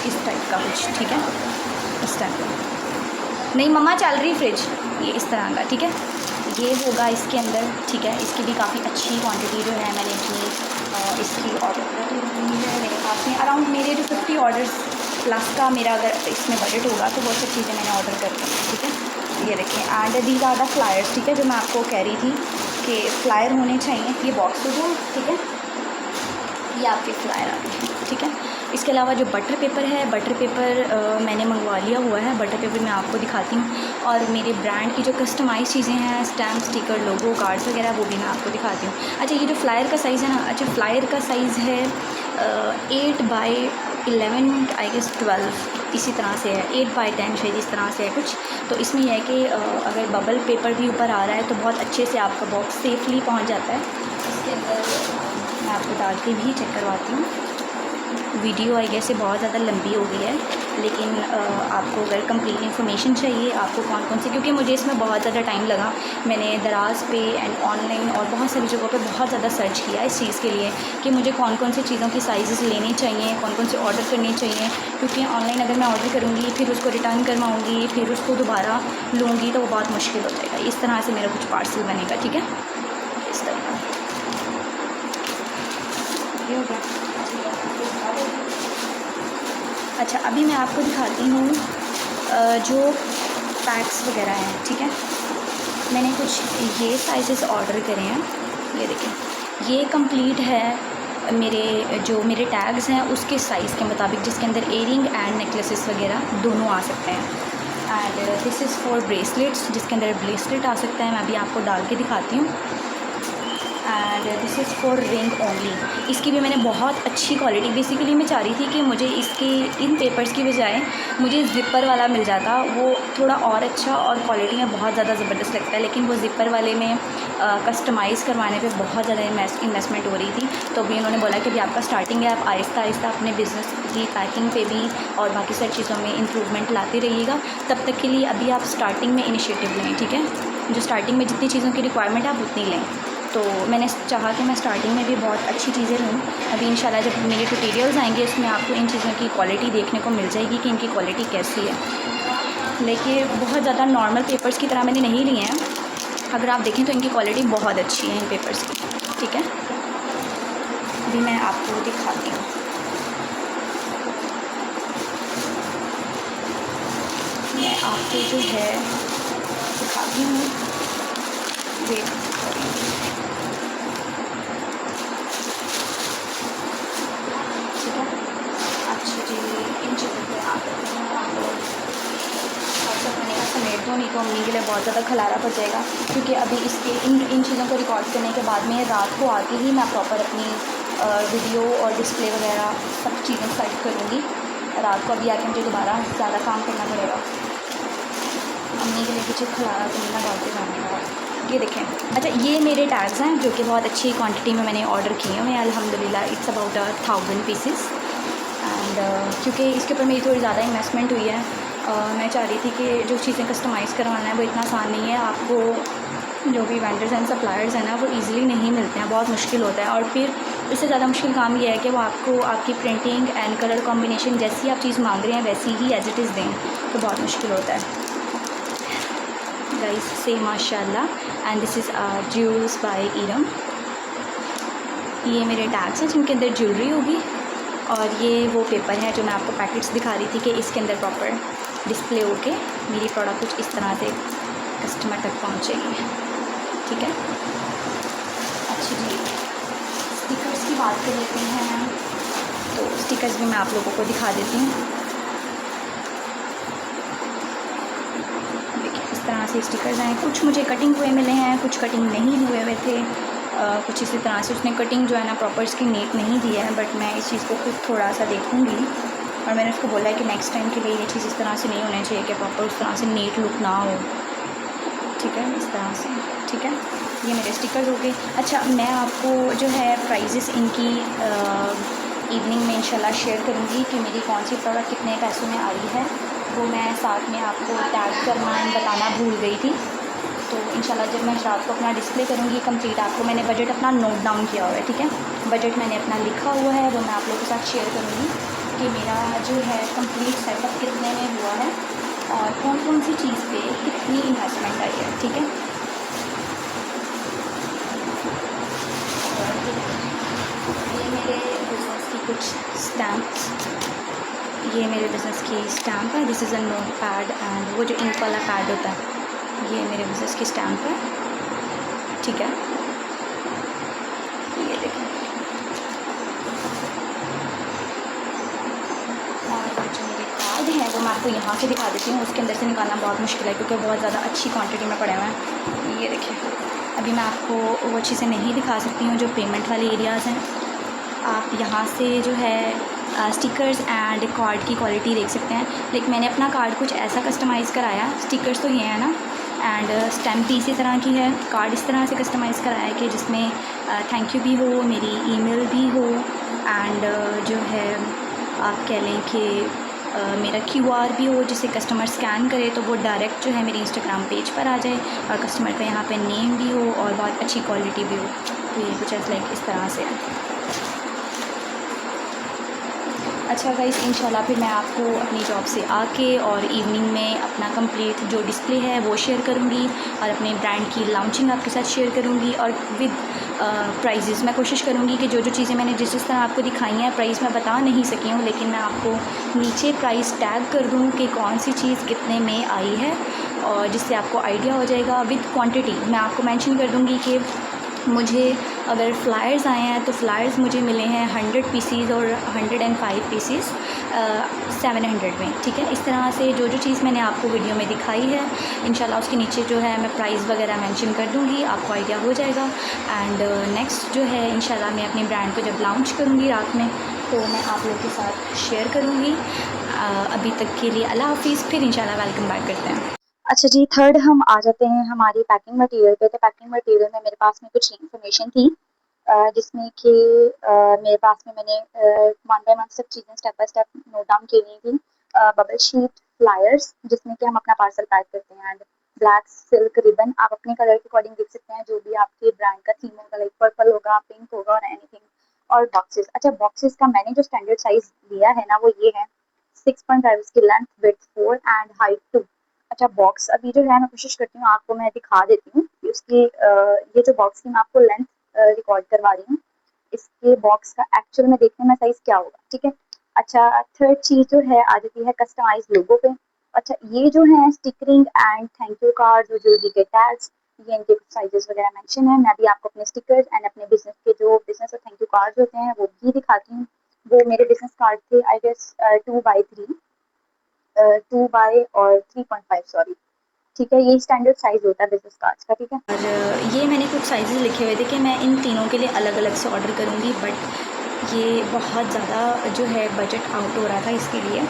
इस टाइप का कुछ, ठीक है, इस टाइप का। नहीं मम्मा, चल रही फ्रिज, ये इस तरह का, ठीक है, ये होगा इसके अंदर, ठीक है। इसकी भी काफ़ी अच्छी क्वांटिटी जो है मैंने अपनी इसकी ऑर्डर कर ली है। मेरे पास में अराउंड मेरे जो 50 ऑर्डर्स प्लस का मेरा अगर इसमें बजट होगा तो वो सब चीज़ें मैंने ऑर्डर कर दी, ठीक है। ये देखें, and these are the flyers, ठीक है, जो मैं आपको कह रही थी कि फ्लायर होने चाहिए। ये बॉक्स हो गया, ठीक है, ये आपके फ्लायर आ गए, ठीक है। इसके अलावा जो बटर पेपर है, बटर पेपर मैंने मंगवा लिया हुआ है। बटर पेपर मैं आपको दिखाती हूँ और मेरे ब्रांड की जो कस्टमाइज़ चीज़ें हैं, स्टैम्प, स्टिकर, लोगो, कार्ड्स वगैरह, वो भी मैं आपको दिखाती हूँ। अच्छा, ये जो फ्लायर का साइज़ है ना, अच्छा फ्लायर का साइज़ है 8 बाई 11 आई गेस 12, इसी तरह से है, 8 बाई 10 शायद इस तरह से है कुछ। तो इसमें यह है कि अगर बबल पेपर भी ऊपर आ रहा है तो बहुत अच्छे से आपका बॉक्स सेफली पहुँच जाता है। इसके अंदर मैं आपको डाल के भी चेक करवाती हूँ। वीडियो आई गेस से बहुत ज़्यादा लंबी हो गई है, लेकिन आपको अगर कंप्लीट इन्फॉर्मेशन चाहिए आपको कौन कौन से, क्योंकि मुझे इसमें बहुत ज़्यादा टाइम लगा, मैंने दराज पे एंड ऑनलाइन और बहुत सारी जगहों पे बहुत ज़्यादा सर्च किया इस चीज़ के लिए कि मुझे कौन कौन सी चीज़ों की साइज़ लेने चाहिए, कौन कौन से ऑर्डर करने चाहिए, क्योंकि ऑनलाइन अगर मैं ऑर्डर करूँगी फिर उसको रिटर्न करवाऊँगी फिर उसको दोबारा लूँगी तो वो बहुत मुश्किल हो जाएगा। इस तरह से मेरा कुछ पार्सल बनेगा, ठीक है, इस तरह का ये हो गया। अच्छा, अभी मैं आपको दिखाती हूँ जो पैक्स वगैरह हैं, ठीक है। मैंने कुछ ये साइज़ेस ऑर्डर करे हैं, ये देखें, ये कंप्लीट है मेरे टैग्स हैं उसके साइज़ के मुताबिक, जिसके अंदर एयरिंग एंड नेकलेसेस वगैरह दोनों आ सकते हैं। And this is for bracelets, जिसके अंदर ब्रेसलेट आ सकता है। मैं अभी आपको डाल के दिखाती हूँ। And this is for ring only. इसकी भी मैंने बहुत अच्छी क्वालिटी, बेसिकली मैं चाह रही थी कि मुझे इसके इन पेपर्स की बजाय मुझे ज़िपर वाला मिल जाता, वो थोड़ा और अच्छा और क्वालिटी में बहुत ज़्यादा ज़बरदस्त लगता है। लेकिन वो ज़िपर वाले में कस्टमाइज़ करवाने पे बहुत ज़्यादा इन्वेस्टमेंट हो रही थी। तो अभी उन्होंने बोला कि अभी आपका स्टार्टिंग है, आप आहिस्ता आहिस्ता अपने बिज़नेस की पैकिंग पे भी और बाकी सारी चीज़ों में इम्प्रूवमेंट लाते रहिएगा। तब तक के लिए अभी आप स्टार्टिंग में इनिशिएटिव लें, ठीक है। जो स्टार्टिंग में जितनी चीज़ों की रिक्वायरमेंट है आप उतनी लें। तो मैंने चाहा कि मैं स्टार्टिंग में भी बहुत अच्छी चीज़ें लूँ। अभी इंशाल्लाह जब मेरे ट्यूटोरियल्स आएंगे उसमें आपको इन चीज़ों की क्वालिटी देखने को मिल जाएगी कि इनकी क्वालिटी कैसी है। लेकिन बहुत ज़्यादा नॉर्मल पेपर्स की तरह मैंने नहीं लिए हैं। अगर आप देखें तो इनकी क्वालिटी बहुत अच्छी है इन पेपर्स की, ठीक है। अभी मैं आपको दिखाती हूँ। मैं आपको जो है दिखाती हूँ, वेट समेट दो, नहीं तो अम्मी के लिए बहुत ज़्यादा खलारा पड़ जाएगा। क्योंकि अभी इसके इन चीज़ों को रिकॉर्ड करने के बाद में रात को आके ही मैं प्रॉपर अपनी वीडियो और डिस्प्ले वगैरह सब चीज़ें सेट करूँगी। रात को अभी आके मुझे दोबारा ज़्यादा काम करना पड़ेगा। अम्मी के लिए पीछे खलारा तो नहीं डालते जाने। ये देखें, अच्छा ये मेरे टैग्स हैं जो कि बहुत अच्छी क्वांटिटी में मैंने ऑर्डर किए हुए हैं अल्हम्दुलिल्लाह। It's about 1000 pieces. एंड क्योंकि इसके ऊपर मेरी थोड़ी ज़्यादा इन्वेस्टमेंट हुई है, मैं चाह रही थी कि जो चीज़ें कस्टमाइज़ करवाना है वो इतना आसान नहीं है। आपको जो भी वेंडर्स एंड सप्लायर्स हैं ना वो ईज़िली नहीं मिलते हैं, बहुत मुश्किल होता है। और फिर इससे ज़्यादा मुश्किल काम ये है कि वो आपको आपकी प्रिंटिंग एंड कलर कॉम्बिनेशन जैसी आप चीज़ मांग रहे हैं वैसी ही एज इट इज़ दें, तो बहुत मुश्किल होता है। गाइस से माशाल्लाह। And this is jewels by Iram. ये मेरे टैग्स हैं जिनके अंदर ज्वेलरी होगी। और ये वो पेपर है जो मैं आपको पैकेट्स दिखा रही थी कि इसके अंदर प्रॉपर डिस्प्ले होके मेरी प्रोडक्ट कुछ इस तरह से कस्टमर तक पहुँचेगी, ठीक है। अच्छा जी, स्टिकर्स की बात कर लेते हैं। तो स्टिकर्स भी मैं आप लोगों को दिखा देती हूँ। देखिए इस तरह से स्टिकर्स हैं। कुछ मुझे कटिंग हुए मिले हैं, कुछ कटिंग नहीं हुए हुए थे। कुछ इसी तरह से उसने कटिंग जो है ना प्रॉपर इसकी नीट नहीं दी है। बट मैं इस चीज़ को खुद थोड़ा सा देखूँगी और मैंने उसको बोला है कि नेक्स्ट टाइम के लिए ये चीज़ इस तरह से नहीं होनी चाहिए कि प्रॉपर उस तरह से नीट लुक ना हो, ठीक है। इस तरह से, ठीक है। ये मेरे स्टिकर्स हो गए। अच्छा मैं आपको जो है प्राइजेस इनकी इवनिंग में इंशाल्लाह शेयर करूँगी कि मेरी कौन सी प्रोडक्ट कितने पैसों में आई है। वो मैं साथ में आपको टैग करना बताना भूल गई थी। तो इंशाल्लाह जब मैं रात को अपना डिस्प्ले करूँगी कंप्लीट, आपको मैंने बजट अपना नोट डाउन किया हुआ है, ठीक है। बजट मैंने अपना लिखा हुआ है, वो मैं आप लोगों के साथ शेयर करूँगी कि मेरा जो है कंप्लीट सेटअप कितने में हुआ है और कौन कौन सी चीज़ पे कितनी इन्वेस्टमेंट आई है, ठीक है। ये मेरे बिज़नेस की कुछ स्टैम्प्स, ये मेरे बिज़नेस की स्टैम्प है। This is a note pad and वो जो इंक वाला पैड होता है, ये मेरे बिज़नेस की स्टैम्प है, ठीक है। ये देखें। और जो मेरे कार्ड हैं वो मैं आपको यहाँ से दिखा देती हूँ। उसके अंदर से निकालना बहुत मुश्किल है क्योंकि बहुत ज़्यादा अच्छी क्वांटिटी में पड़े हुए हैं। ये देखिए, अभी मैं आपको वो चीज़ें नहीं दिखा सकती हूँ जो पेमेंट वाले एरियाज़ हैं। आप यहाँ से जो है स्टिकर्स एंड कार्ड की क्वालिटी देख सकते हैं। लेकिन मैंने अपना कार्ड कुछ ऐसा कस्टमाइज़ कराया। स्टिकर्स तो ये है ना, एंड स्टैम्प भी इसी तरह की है। कार्ड इस तरह से कस्टमाइज़ कराया है कि जिसमें थैंक यू भी हो, मेरी ईमेल भी हो एंड जो है आप कह लें कि मेरा QR भी हो, जिसे कस्टमर स्कैन करे तो वो डायरेक्ट जो है मेरे इंस्टाग्राम पेज पर आ जाए और कस्टमर का यहाँ पे नेम भी हो और बहुत अच्छी क्वालिटी भी हो। तो ये कुछ ऐसा लाइक इस तरह से है। अच्छा गाइस, इंशाल्लाह फिर मैं आपको अपनी जॉब से आके और इवनिंग में अपना कंप्लीट जो डिस्प्ले है वो शेयर करूँगी और अपने ब्रांड की लॉन्चिंग आपके साथ शेयर करूँगी और विद प्राइजेस। मैं कोशिश करूँगी कि जो जो चीज़ें मैंने जिस जिस तरह आपको दिखाई हैं प्राइस मैं बता नहीं सकी हूँ, लेकिन मैं आपको नीचे प्राइस टैग कर दूँ कि कौन सी चीज़ कितने में आई है और जिससे आपको आइडिया हो जाएगा। विद क्वांटिटी मैं आपको मेंशन कर दूँगी कि मुझे अगर फ़्लायर्स आए हैं तो फ़्लायर्स मुझे मिले हैं 100 पीसीज़ और 105 पीसीज़ 700 में, ठीक है। इस तरह से जो जो चीज़ मैंने आपको वीडियो में दिखाई है इंशाल्लाह उसके नीचे जो है मैं प्राइस वगैरह मेंशन कर दूँगी, आपको आइडिया हो जाएगा। एंड नेक्स्ट जो है इंशाल्लाह मैं अपने ब्रांड को जब लॉन्च करूँगी रात में तो मैं आप लोगों के साथ शेयर करूँगी। अभी तक के लिए अल्लाह हाफ़िज़, फिर इंशाल्लाह वेलकम बैक करते हैं। अच्छा जी, थर्ड हम आ जाते हैं हमारी पैकिंग मटेरियल पे। तो पैकिंग मटेरियल में मेरे पास में कुछ इन्फॉर्मेशन थी जिसमें कि मेरे पास में मैंने वन बाय वन सब चीज़ें step by step note down की हुई थी। बबल शीट, फ्लायर्स जिसमें कि हम अपना पार्सल पैक करते हैं, एंड ब्लैक सिल्क रिबन। आप अपने कलर के अकॉर्डिंग देख सकते हैं, जो भी आपके ब्रांड का थीम होगा, लाइक पर्पल होगा, पिंक होगा और एनीथिंग। और बॉक्सेस, अच्छा बॉक्सेस का मैंने जो स्टैंडर्ड साइज लिया है ना वो ये है 6.5 इसकी लेंथ, विड्थ 4 एंड हाइट 2। अच्छा बॉक्स अभी जो है मैं कोशिश करती हूँ आपको मैं दिखा देती हूँ कि उसकी ये जो बॉक्स की मैं आपको लेंथ रिकॉर्ड करवा रही हूँ, इसके बॉक्स का एक्चुअल में देखने में साइज क्या होगा, ठीक है। अच्छा थर्ड चीज जो है आ जाती है कस्टमाइज लोगो पे। अच्छा ये जो है stickering and thank you card, जो ज्वेलरी के टैग्स, ये इनके कुछ साइजेस वगैरह मेंशन है। मैं भी आपको अपने स्टिकर्स एंड अपने बिजनेस के जो बिजनेस और थैंक यू कार्ड होते हैं वो भी दिखाती हूँ। वो मेरे बिजनेस कार्ड थे आई गेस 2x3, 2 बाय और 3.5 सॉरी, ठीक है। ये स्टैंडर्ड साइज होता है बिजनेस कार्ड्स का, ठीक है। और ये मैंने कुछ साइज़ लिखे हुए थे कि मैं इन तीनों के लिए अलग अलग से ऑर्डर करूँगी, बट ये बहुत ज़्यादा जो है बजट आउट हो रहा था इसके लिए।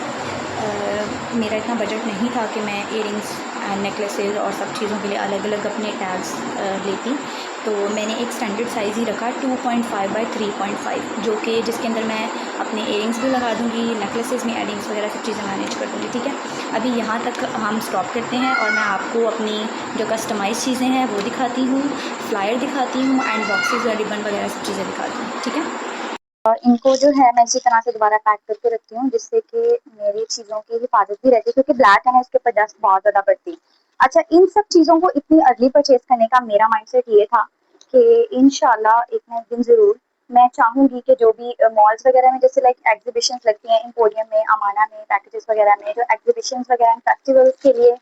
मेरा इतना बजट नहीं था कि मैं इयरिंग्स एंड नेकलेसेस और सब चीज़ों के लिए अलग अलग अपने टैग्स लेती। तो मैंने एक स्टैंडर्ड साइज़ ही रखा 2.5 बाय 3.5, जो कि जिसके अंदर मैं अपने इयरिंग्स भी लगा दूँगी, नेकलेसेस में एडिंग्स वगैरह सब चीज़ें मैनेज कर दूँगी, ठीक है। अभी यहाँ तक हम स्टॉप करते हैं और मैं आपको अपनी जो कस्टमाइज़ चीज़ें हैं वो दिखाती हूँ, फ्लायर दिखाती हूँ एंड बॉक्सेस और रिबन वगैरह सब चीज़ें दिखाती हूँ, ठीक है। और इनको जो है मैं इसी तरह से दोबारा पैक करके रखती हूँ जिससे कि मेरी चीज़ों की हिफाजत भी रहती है, क्योंकि ब्लैक है ना उसके ऊपर डस्ट बहुत ज़्यादा पड़ती है। अच्छा इन सब चीज़ों को इतनी अर्ली परचेज करने का मेरा माइंडसेट ये था कि इंशाल्लाह एक ना एक दिन ज़रूर मैं चाहूँगी कि जो भी मॉल्स वगैरह में जैसे लाइक एग्जीबिशन लगती हैं, एम्पोरियम में, अमाना में, पैकेजेस वगैरह में, जो एग्जीबिशन वगैरह फेस्टिवल्स के लिए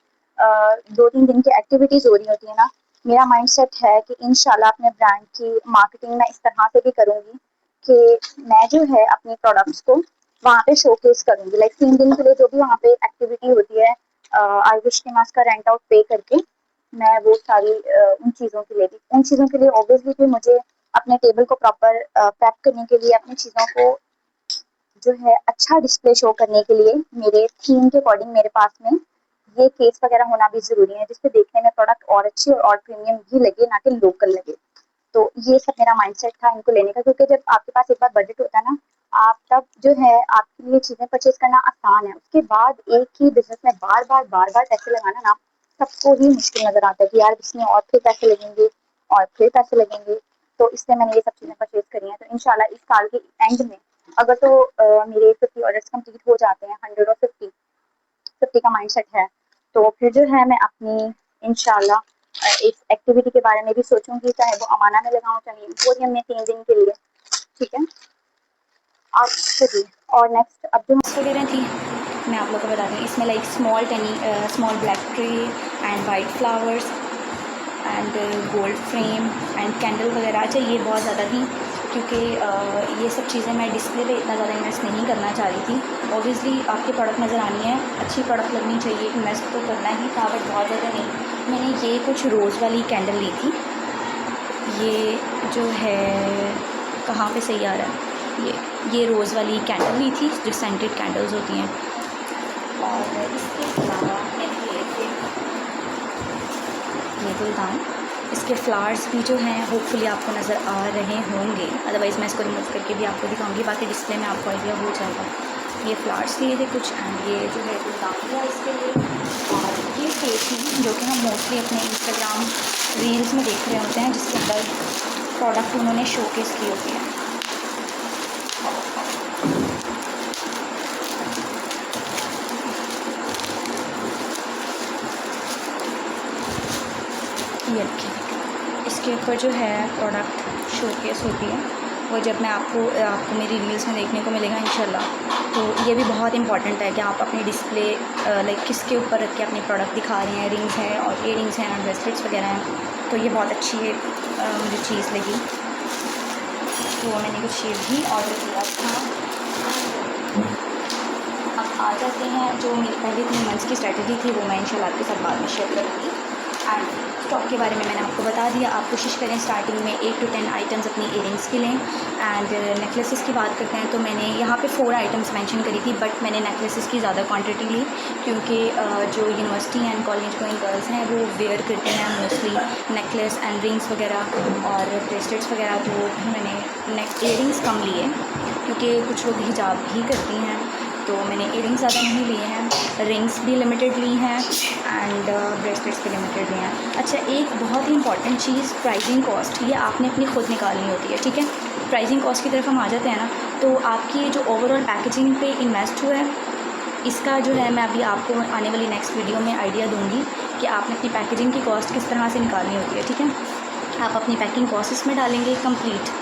2-3 दिन की एक्टिविटीज़ हो रही होती है ना, मेरा माइंडसेट है कि इंशाल्लाह अपने ब्रांड की मार्केटिंग मैं इस तरह से भी करूँगी कि मैं जो है अपने प्रोडक्ट्स को वहाँ पे शोकेस करूँगी। लाइक 3 दिन के लिए जो भी वहाँ पे एक्टिविटी होती है, आई विश के मास का रेंट आउट पे करके मैं वो सारी उन चीज़ों के लिए भी, उन चीज़ों के लिए ऑब्वियसली भी मुझे अपने टेबल को प्रॉपर प्रेप करने के लिए, अपनी चीज़ों को जो है अच्छा डिस्प्ले शो करने के लिए मेरे थीम के अकॉर्डिंग मेरे पास में ये केस वगैरह होना भी ज़रूरी है, जिससे देखने में प्रोडक्ट और अच्छी और प्रीमियम भी लगे, ना कि लोकल लगे। तो ये सब मेरा माइंडसेट था इनको लेने का, क्योंकि जब आपके पास एक बार बजट होता है ना, आप तब जो है आपके लिए चीज़ें परचेज करना आसान है। उसके बाद एक ही बिजनेस में बार बार पैसे लगाना ना सबको ही मुश्किल नज़र आता है कि यार इसमें और फिर पैसे लगेंगे और फिर पैसे लगेंगे। तो इसलिए मैंने ये सब चीज़ें परचेज करी हैं। तो इंशाल्लाह इस साल के एंड में अगर तो मेरे 50 ऑर्डर्स कंप्लीट हो जाते हैं, 100 और 50 का माइंडसेट है, तो फिर जो है मैं अपनी इंशाल्लाह इस एक्टिविटी के बारे में भी सोचूंगी, चाहे वो अमाना में लगाऊं चाहे एम्पोरियम में 3 दिन के लिए, ठीक है। आप चलिए और नेक्स्ट अब जो वगैरह थी मैं आप लोग को बता दूँ, इसमें like small black tray and white flowers and gold frame and candle वगैरह। अच्छा ये बहुत ज़्यादा थी क्योंकि ये सब चीज़ें मैं डिस्प्ले पे इतना ज़्यादा इन्वेस्ट नहीं करना चाह रही थी। ऑब्वियसली आपकी प्रोडक्ट नज़र आनी है, अच्छी प्रोडक्ट लगनी चाहिए, इन्वेस्ट तो करना ही था बट बहुत ज़्यादा नहीं। मैंने ये कुछ रोज़ वाली कैंडल ली थी, ये जो है कहाँ पे सही आ रहा है, ये रोज़ वाली कैंडल ली थी जो सेंटेड कैंडल्स होती हैं। और इसके अलावा ये गुलदान, इसके फ्लावर्स भी जो हैं होपफुली आपको नज़र आ रहे होंगे, अदरवाइज़ मैं इसको रिमूव करके भी आपको दिखाऊंगी, बाकी डिस्प्ले में आपको आइडिया हो जाएगा। ये फ्लावर्स लिए थे कुछ एंड ये जो है गुलदान लिया इसके लिए। और ये पेज जो कि हम मोस्टली अपने इंस्टाग्राम रील्स में देख रहे होते हैं जिसके अंदर प्रोडक्ट उन्होंने शोकेस की होती है। ये रखिए, इसके ऊपर जो है प्रोडक्ट शोकेस होती है, वो जब मैं आपको मेरी रील्स में देखने को मिलेगा इंशाल्लाह। तो ये भी बहुत इंपॉर्टेंट है कि आप अपनी डिस्प्ले लाइक किसके ऊपर रख के अपनी प्रोडक्ट दिखा रहे हैं। रिंग्स हैं और इयरिंग्स हैं और ब्रेसलेट्स वगैरह हैं, तो ये बहुत अच्छी मुझे चीज़ लगी। तो मैंने कुछ ये भी ऑर्डर किया था। अब आ जाते हैं, जो मेरी पहले 3 मंथ्स की स्ट्रेटजी थी वो मैं इंशाल्लाह आपके साथ बाद में शेयर करूँगी। एंड स्टॉक के बारे में मैंने आपको बता दिया। आप कोशिश करें स्टार्टिंग में 8 to 10 आइटम्स अपनी इयरिंग्स की लें। एंड नेकलेसेस की बात करते हैं तो मैंने यहाँ पे 4 आइटम्स मेंशन करी थी, बट मैंने नेकलेसेस की ज़्यादा क्वांटिटी ली क्योंकि जो university and college going girls हैं वो वेयर करते हैं मोस्टली नेकलेस एंड रिंग्स वगैरह और ब्रेसलेट्स वगैरह, तो मैंने इयरिंग्स कम लिए क्योंकि कुछ लोग हिजाब भी करती हैं, तो मैंने इयरिंग्स ज़्यादा नहीं लिए हैं, रिंग्स भी लिमिटेड ली हैं एंड ब्रेसलेट्स भी लिमिटेड लिए हैं। अच्छा, एक बहुत ही इंपॉर्टेंट चीज़ प्राइसिंग कॉस्ट, ये आपने अपनी खुद निकालनी होती है, ठीक है। प्राइसिंग कॉस्ट की तरफ हम आ जाते हैं ना, तो आपकी जो ओवरऑल पैकेजिंग पे इन्वेस्ट हुआ है, इसका जो है मैं अभी आपको आने वाली नेक्स्ट वीडियो में आइडिया दूँगी कि आपने अपनी पैकेजिंग की कॉस्ट किस तरह से निकालनी होती है, ठीक है। आप अपनी पैकिंग कॉस्ट इसमें डालेंगे कंप्लीट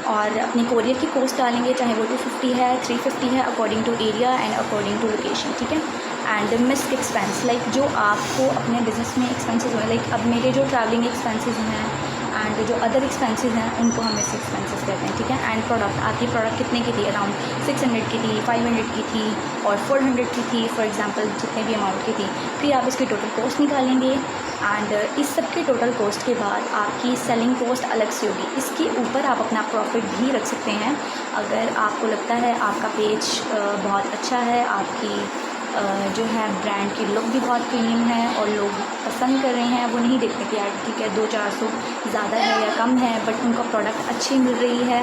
और अपनी कोरियर की कॉस्ट डालेंगे, चाहे वो 250 है 350 है, according to area and according to location, ठीक है। एंड मिस्ड एक्सपेंस, लाइक जो आपको अपने बिजनेस में एक्सपेंसेस हुए, लाइक अब मेरे जो ट्रैवलिंग एक्सपेंसेस हैं एंड जो अदर एक्सपेंसेस हैं उनको हम मिस्ड एक्सपेंसेस कहते हैं, ठीक है। एंड प्रोडक्ट, आपकी प्रोडक्ट कितने की थी, अराउंड 600 की थी, 500 की थी और 400 की थी, फॉर एग्जांपल जितने भी अमाउंट की थी, फिर आप इसकी टोटल कॉस्ट निकालेंगे। एंड इस सब के टोटल कॉस्ट के बाद आपकी सेलिंग कॉस्ट अलग से होगी, इसके ऊपर आप अपना प्रॉफिट भी रख सकते हैं। अगर आपको लगता है आपका पेज बहुत अच्छा है, आपकी जो है ब्रांड की लुक भी बहुत प्रीमियम है और लोग पसंद कर रहे हैं, वो नहीं देखते कि यार ठीक है 200-400 ज़्यादा है या कम है, बट उनको प्रोडक्ट अच्छी मिल रही है,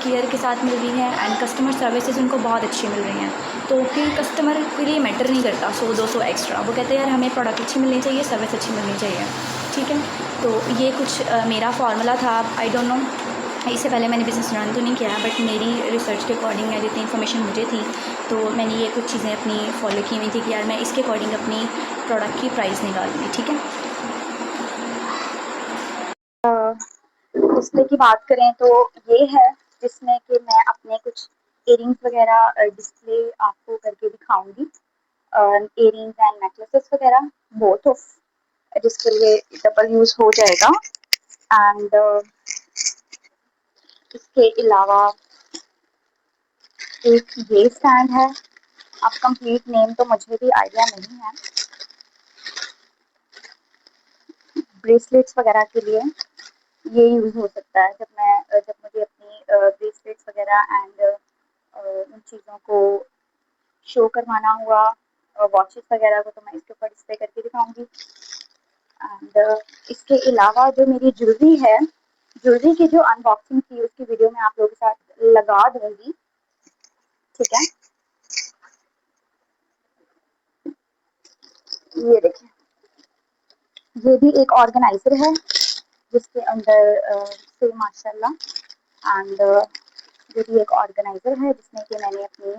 केयर के साथ मिल रही है एंड कस्टमर सर्विसेज उनको बहुत अच्छी मिल रही हैं, तो फिर कस्टमर के लिए मैटर नहीं करता 100-200 एक्स्ट्रा, वो कहते हैं यार हमें प्रोडक्ट अच्छी मिलनी चाहिए, सर्विस अच्छी मिलनी चाहिए, ठीक है। तो ये कुछ मेरा फार्मूला था। आई डोंट नो, इससे पहले मैंने बिज़नेस रन तो नहीं किया, बट मेरी रिसर्च के अकॉर्डिंग या जितनी इन्फॉर्मेशन मुझे थी तो मैंने ये कुछ चीज़ें अपनी फॉलो की हुई थी कि यार मैं इसके अकॉर्डिंग अपनी प्रोडक्ट की प्राइस निकालूंगी, ठीक है। डिस्प्ले की बात करें तो ये है जिसमें कि मैं अपने कुछ इयरिंग्स वगैरह डिस्प्ले आपको करके दिखाऊंगी। इयरिंग्स एंड नेकलेसेस वगैरह बोथ ऑफ, जिसके लिए डबल यूज हो जाएगा। एंड इसके अलावा एक ये स्टैंड है। अब कंप्लीट नेम तो मुझे भी आइडिया नहीं है। ब्रेसलेट्स वगैरह के लिए ये यूज़ हो सकता है, जब मुझे अपनी ब्रेसलेट्स वगैरह एंड उन चीज़ों को शो करवाना हुआ, वॉचेस वगैरह को, तो मैं इसके ऊपर डिस्प्ले करके दिखाऊंगी। एंड इसके अलावा जो मेरी ज्वेलरी है, ज्वेलरी की जो अनबॉक्सिंग थी उसकी वीडियो मैं आप लोगों के साथ लगा दूंगी, ठीक है। ये देखिए, ये भी एक ऑर्गेनाइजर है जिसके अंदर से माशाल्लाह। एंड ये भी एक ऑर्गेनाइजर है जिसमें कि मैंने अपनी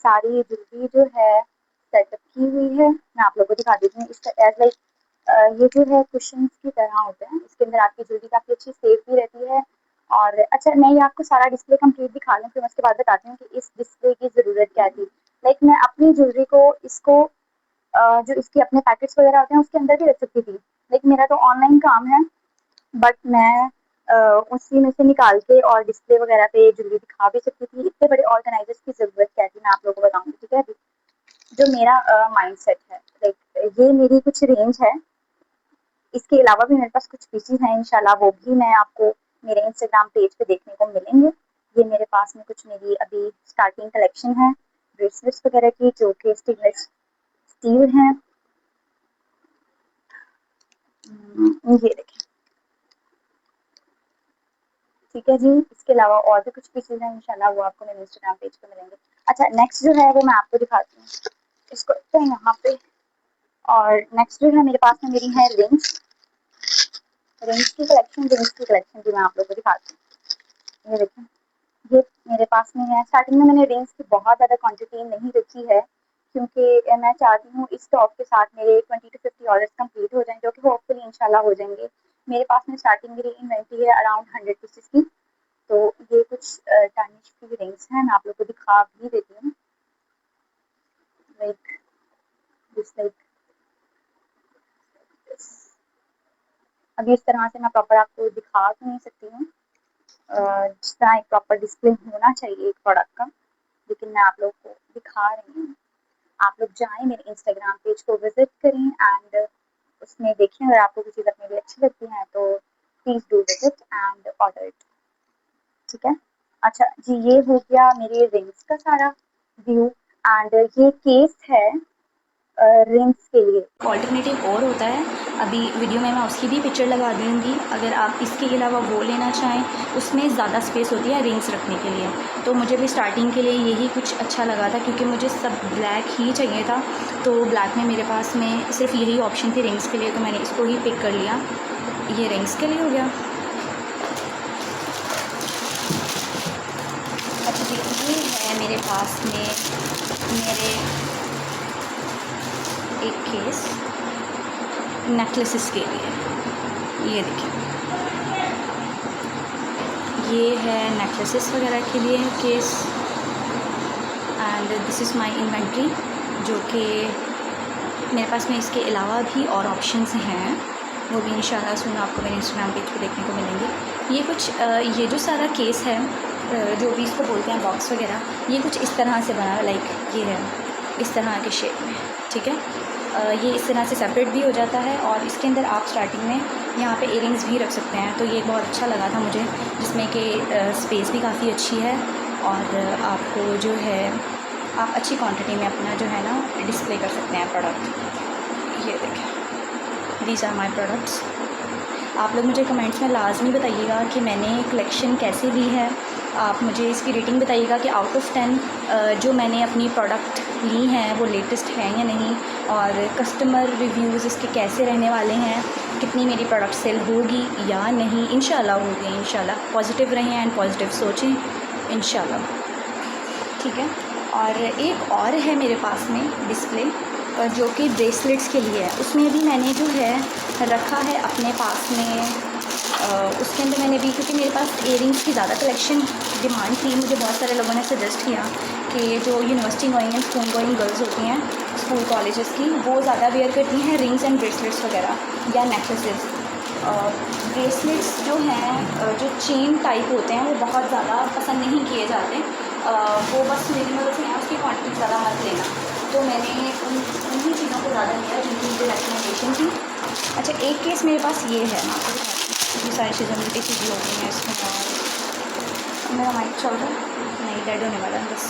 सारी ज्वेलरी जो है सेटअप की हुई है। मैं आप लोगों को दिखा देती हूँ। इसका एज लाइक ये जो है कुशन्स की तरह होते हैं, इसके अंदर आपकी ज्वेलरी काफ़ी अच्छी सेफ भी रहती है। और अच्छा, मैं ये आपको सारा डिस्प्ले कंप्लीट दिखा लूँ, फिर उसके बाद बताती हूँ कि इस डिस्प्ले की ज़रूरत क्या थी। लाइक मैं अपनी ज्वेलरी को इसको जो इसके अपने पैकेट्स वगैरह होते हैं उसके अंदर भी रख सकती थी, लेकिन मेरा तो ऑनलाइन काम है, बट मैं उसी में से निकाल के और डिस्प्ले वगैरह पे ज्वेलरी दिखा भी सकती थी। इतने बड़े ऑर्गेनाइजर्स की ज़रूरत क्या थी, मैं आप लोगों को बताऊंगी, ठीक है। अभी जो मेरा माइंड सेट है, लाइक ये मेरी कुछ रेंज है। इसके अलावा भी मेरे पास कुछ पीसीज हैं, इंशाल्लाह वो भी मैं आपको मेरे इंस्टाग्राम पेज पे देखने को मिलेंगे। ये मेरे पास में कुछ मेरी अभी स्टार्टिंग कलेक्शन है ब्रेसलेट्स वगैरह की, जो कि स्टेनलेस स्टील हैं। ये देखिए, ठीक है जी। इसके अलावा और भी कुछ पीसेज हैं, इंशाल्लाह वो आपको मेरे इंस्टाग्राम पेज पे मिलेंगे। अच्छा, नेक्स्ट जो है वो मैं आपको दिखाती हूँ, इसको रखते हैं यहाँ पे। और नेक्स्ट जो है मेरे पास में मेरी है रिंग्स। रिंग्स की कलेक्शन भी मैं आप लोगों को दिखाती हूँ। ये देखें, ये मेरे पास में है। स्टार्टिंग में मैंने रिंग्स की बहुत ज़्यादा क्वांटिटी नहीं रखी है क्योंकि मैं चाहती हूँ इस स्टॉक के साथ मेरे 20 to 50 ऑर्डर्स कंप्लीट हो जाएं, जो कि होपफुली इंशाल्लाह हो जाएंगे। मेरे पास में स्टार्टिंग मेरी इन्वेंट्री है अराउंड 100 पीसेस की। तो ये कुछ टाइनिश की रिंग्स हैं, मैं आप लोग को दिखा भी देती हूँ। Like this, like this. अभी इस तरह से मैं प्रॉपर आपको दिखा तो नहीं सकती हूँ, जिस तरह एक प्रॉपर डिस्प्ले होना चाहिए एक प्रोडक्ट का, लेकिन मैं आप लोग को दिखा रही हूँ। आप लोग जाएँ मेरे इंस्टाग्राम पेज को विज़िट करें एंड उसमें देखें, अगर आपको कोई चीज़ अपने लिए अच्छी लगती है तो please do visit and order it. ठीक है? अच्छा जी, ये हो गया मेरे रिंग्स का सारा व्यू एंड ये केस है रिंग्स के लिए। ऑल्टरनेटिव और होता है, अभी वीडियो में मैं उसकी भी पिक्चर लगा दूँगी। अगर आप इसके अलावा वो लेना चाहें, उसमें ज़्यादा स्पेस होती है रिंग्स रखने के लिए। तो मुझे भी स्टार्टिंग के लिए यही कुछ अच्छा लगा था, क्योंकि मुझे सब ब्लैक ही चाहिए था। तो ब्लैक में मेरे पास में सिर्फ यही ऑप्शन थी रिंग्स के लिए, तो मैंने इसको ही पिक कर लिया। ये रिंग्स के लिए हो गया। अच्छा जी, ये है मेरे पास में मेरे एक केस नेकलेसेस के लिए। ये देखिए, ये है नेकलेसेस वगैरह के लिए case and this is my inventory, जो कि मेरे पास में इसके अलावा भी और ऑप्शंस हैं, वो भी इंशाल्लाह सुन आपको मेरे इंस्टाग्राम पेज पे देखने को मिलेंगे। ये कुछ ये जो सारा केस है, जो भी इसको बोलते हैं बॉक्स वगैरह, ये कुछ इस तरह से बना है, लाइक ये है इस तरह के शेप में। ठीक है, ये इस तरह से सेपरेट भी हो जाता है और इसके अंदर आप स्टार्टिंग में यहाँ पे इयरिंग्स भी रख सकते हैं। तो ये बहुत अच्छा लगा था मुझे, जिसमें कि स्पेस भी काफ़ी अच्छी है और आपको जो है आप अच्छी क्वांटिटी में अपना जो है ना डिस्प्ले कर सकते हैं प्रोडक्ट। ये देखें, दीज आर माय प्रोडक्ट्स। आप लोग मुझे कमेंट्स में लाजमी बताइएगा कि मैंने कलेक्शन कैसे ली है। आप मुझे इसकी रेटिंग बताइएगा कि आउट ऑफ 10 जो मैंने अपनी प्रोडक्ट ली हैं वो लेटेस्ट हैं या नहीं, और कस्टमर रिव्यूज़ इसके कैसे रहने वाले हैं, कितनी मेरी प्रोडक्ट सेल होगी या नहीं। इंशाल्लाह होगी, इंशाल्लाह। पॉजिटिव रहें एंड पॉजिटिव सोचें, इंशाल्लाह। ठीक है, और एक और है मेरे पास में डिस्प्ले, जो कि ब्रेसलेट्स के लिए है। उसमें भी मैंने जो है रखा है अपने पास में। उसके अंदर मैंने भी, क्योंकि मेरे पास इयरिंग्स की ज़्यादा कलेक्शन डिमांड थी, मुझे बहुत सारे लोगों ने सजेस्ट किया कि जो university going and school going girls होती हैं स्कूल कॉलेजेस की, वो ज़्यादा वेयर करती हैं रिंग्स एंड ब्रेसलेट्स वगैरह या नेकलेसेस। ब्रेसलेट्स जो हैं, जो चेन टाइप होते हैं, वो बहुत ज़्यादा पसंद नहीं किए जाते। वो बस मिनिमल से हैं, उसकी क्वांटिटी ज़्यादा मत लेना। तो मैंने उन्हीं चीज़ों को ज़्यादा लिया जिनकी मुझे रिकमेंडेशन थी। अच्छा, एक केस मेरे पास ये है, मैं आपको दिखाती हूँ। ये सारी चीज़ें उल्टी सीधी हो गई हैं इसमें। और मेरा माइक चल रहा है नहीं, डेड होने वाला है बस।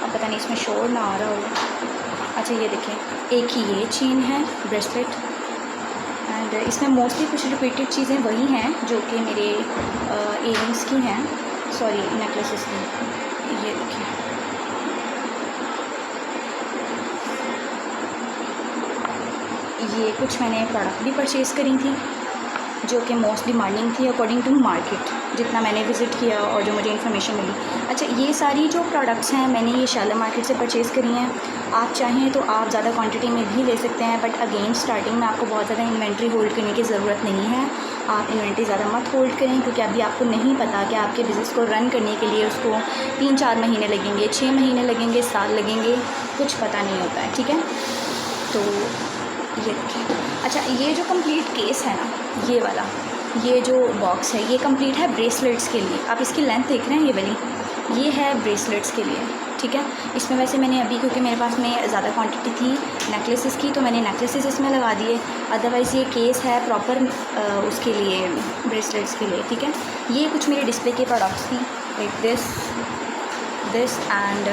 अब पता नहीं इसमें शोर ना आ रहा होगा। अच्छा, ये देखें, एक ही ये चेन है ब्रेसलेट एंड इसमें मोस्टली कुछ रिपीटेड चीज़ें वही हैं जो कि मेरे इयरिंग्स की हैं, सॉरी नेकलेसेस की। ये देखिए, ये कुछ मैंने प्रोडक्ट भी परचेज़ करी थी जो कि मोस्ट डिमांडिंग थी अकॉर्डिंग टू मार्केट, जितना मैंने विज़िट किया और जो मुझे इन्फॉर्मेशन मिली। अच्छा, ये सारी जो प्रोडक्ट्स हैं मैंने ये शाला मार्केट से परचेज़ करी हैं। आप चाहें तो आप ज़्यादा क्वांटिटी में भी ले सकते हैं, बट अगेन स्टार्टिंग में आपको बहुत ज़्यादा इन्वेंट्री होल्ड करने की ज़रूरत नहीं है। आप इन्वेंट्री ज़्यादा मत होल्ड करें, क्योंकि अभी आपको नहीं पता कि आपके बिज़नेस को रन करने के लिए उसको 3-4 महीने लगेंगे, 6 महीने लगेंगे, साल लगेंगे, कुछ पता नहीं होता है। ठीक है, तो ये देखिए। अच्छा, ये जो कंप्लीट केस है ना, ये वाला, ये जो बॉक्स है, ये कंप्लीट है ब्रेसलेट्स के लिए। आप इसकी लेंथ देख रहे हैं, ये वाली, ये है ब्रेसलेट्स के लिए। ठीक है, इसमें वैसे मैंने अभी, क्योंकि मेरे पास में ज़्यादा क्वांटिटी थी नेकलेसेस की, तो मैंने नेकलेसेस इसमें लगा दिए। अदरवाइज़ ये केस है प्रॉपर उसके लिए, ब्रेसलेट्स के लिए। ठीक है, ये कुछ मेरे डिस्प्ले के प्रोडक्ट्स थी, लाइक दिस एंड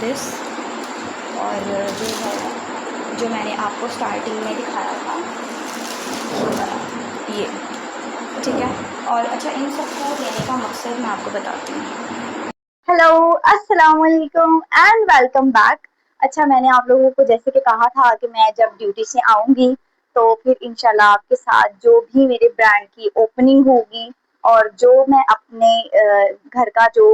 दिस, और जो है जो मैंने आपको स्टार्टिंग में दिखाया था ये। ठीक है, और अच्छा, इन सबको लेने का मकसद मैं आपको बताती हूँ। हेलो, अस्सलाम वालेकुम एंड वेलकम बैक। अच्छा, मैंने आप लोगों को जैसे कि कहा था कि मैं जब ड्यूटी से आऊँगी तो फिर इंशाल्लाह आपके साथ जो भी मेरे ब्रांड की ओपनिंग होगी और जो मैं अपने घर का जो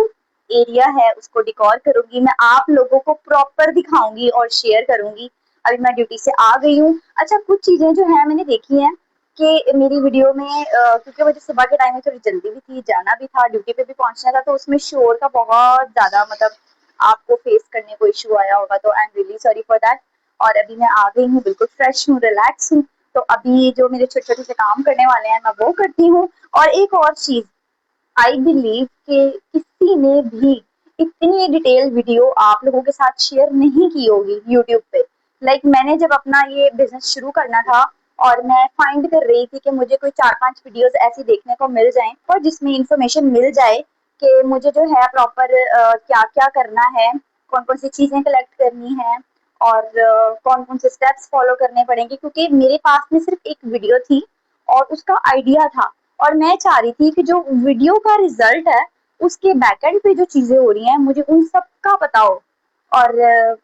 एरिया है उसको डिकोर करूँगी, मैं आप लोगों को प्रॉपर दिखाऊँगी और शेयर करूँगी। अभी मैं ड्यूटी से आ गई हूँ। अच्छा, कुछ चीज़ें जो हैं मैंने देखी हैं कि मेरी वीडियो में क्योंकि मुझे सुबह के टाइम में थोड़ी जल्दी भी थी, जाना भी था, ड्यूटी पे भी पहुंचना था, तो उसमें शोर का बहुत ज़्यादा मतलब आपको फेस करने को इशू आया होगा, तो I am really sorry for that. और अभी मैं आ गई हूँ, बिल्कुल फ्रेश हूँ, रिलैक्स हूँ। तो अभी जो मेरे छोटे छोटे से काम करने वाले हैं मैं वो करती हूँ, और एक और चीज, आई बिलीव कि किसी ने भी इतनी डिटेल वीडियो आप लोगों के साथ शेयर नहीं की होगी यूट्यूब पे। मैंने जब अपना ये बिजनेस शुरू करना था और मैं फाइंड कर रही थी कि मुझे कोई 4-5 वीडियोस ऐसी देखने को मिल जाएं और जिसमें इंफॉर्मेशन मिल जाए कि मुझे जो है प्रॉपर क्या क्या करना है, कौन कौन सी चीजें कलेक्ट करनी है और कौन कौन से स्टेप्स फॉलो करने पड़ेंगे, क्योंकि मेरे पास में सिर्फ एक वीडियो थी और उसका आइडिया था और मैं चाह रही थी कि जो वीडियो का रिजल्ट है उसके बैकएंड पे जो चीजें हो रही हैं मुझे उन सब का पता हो। और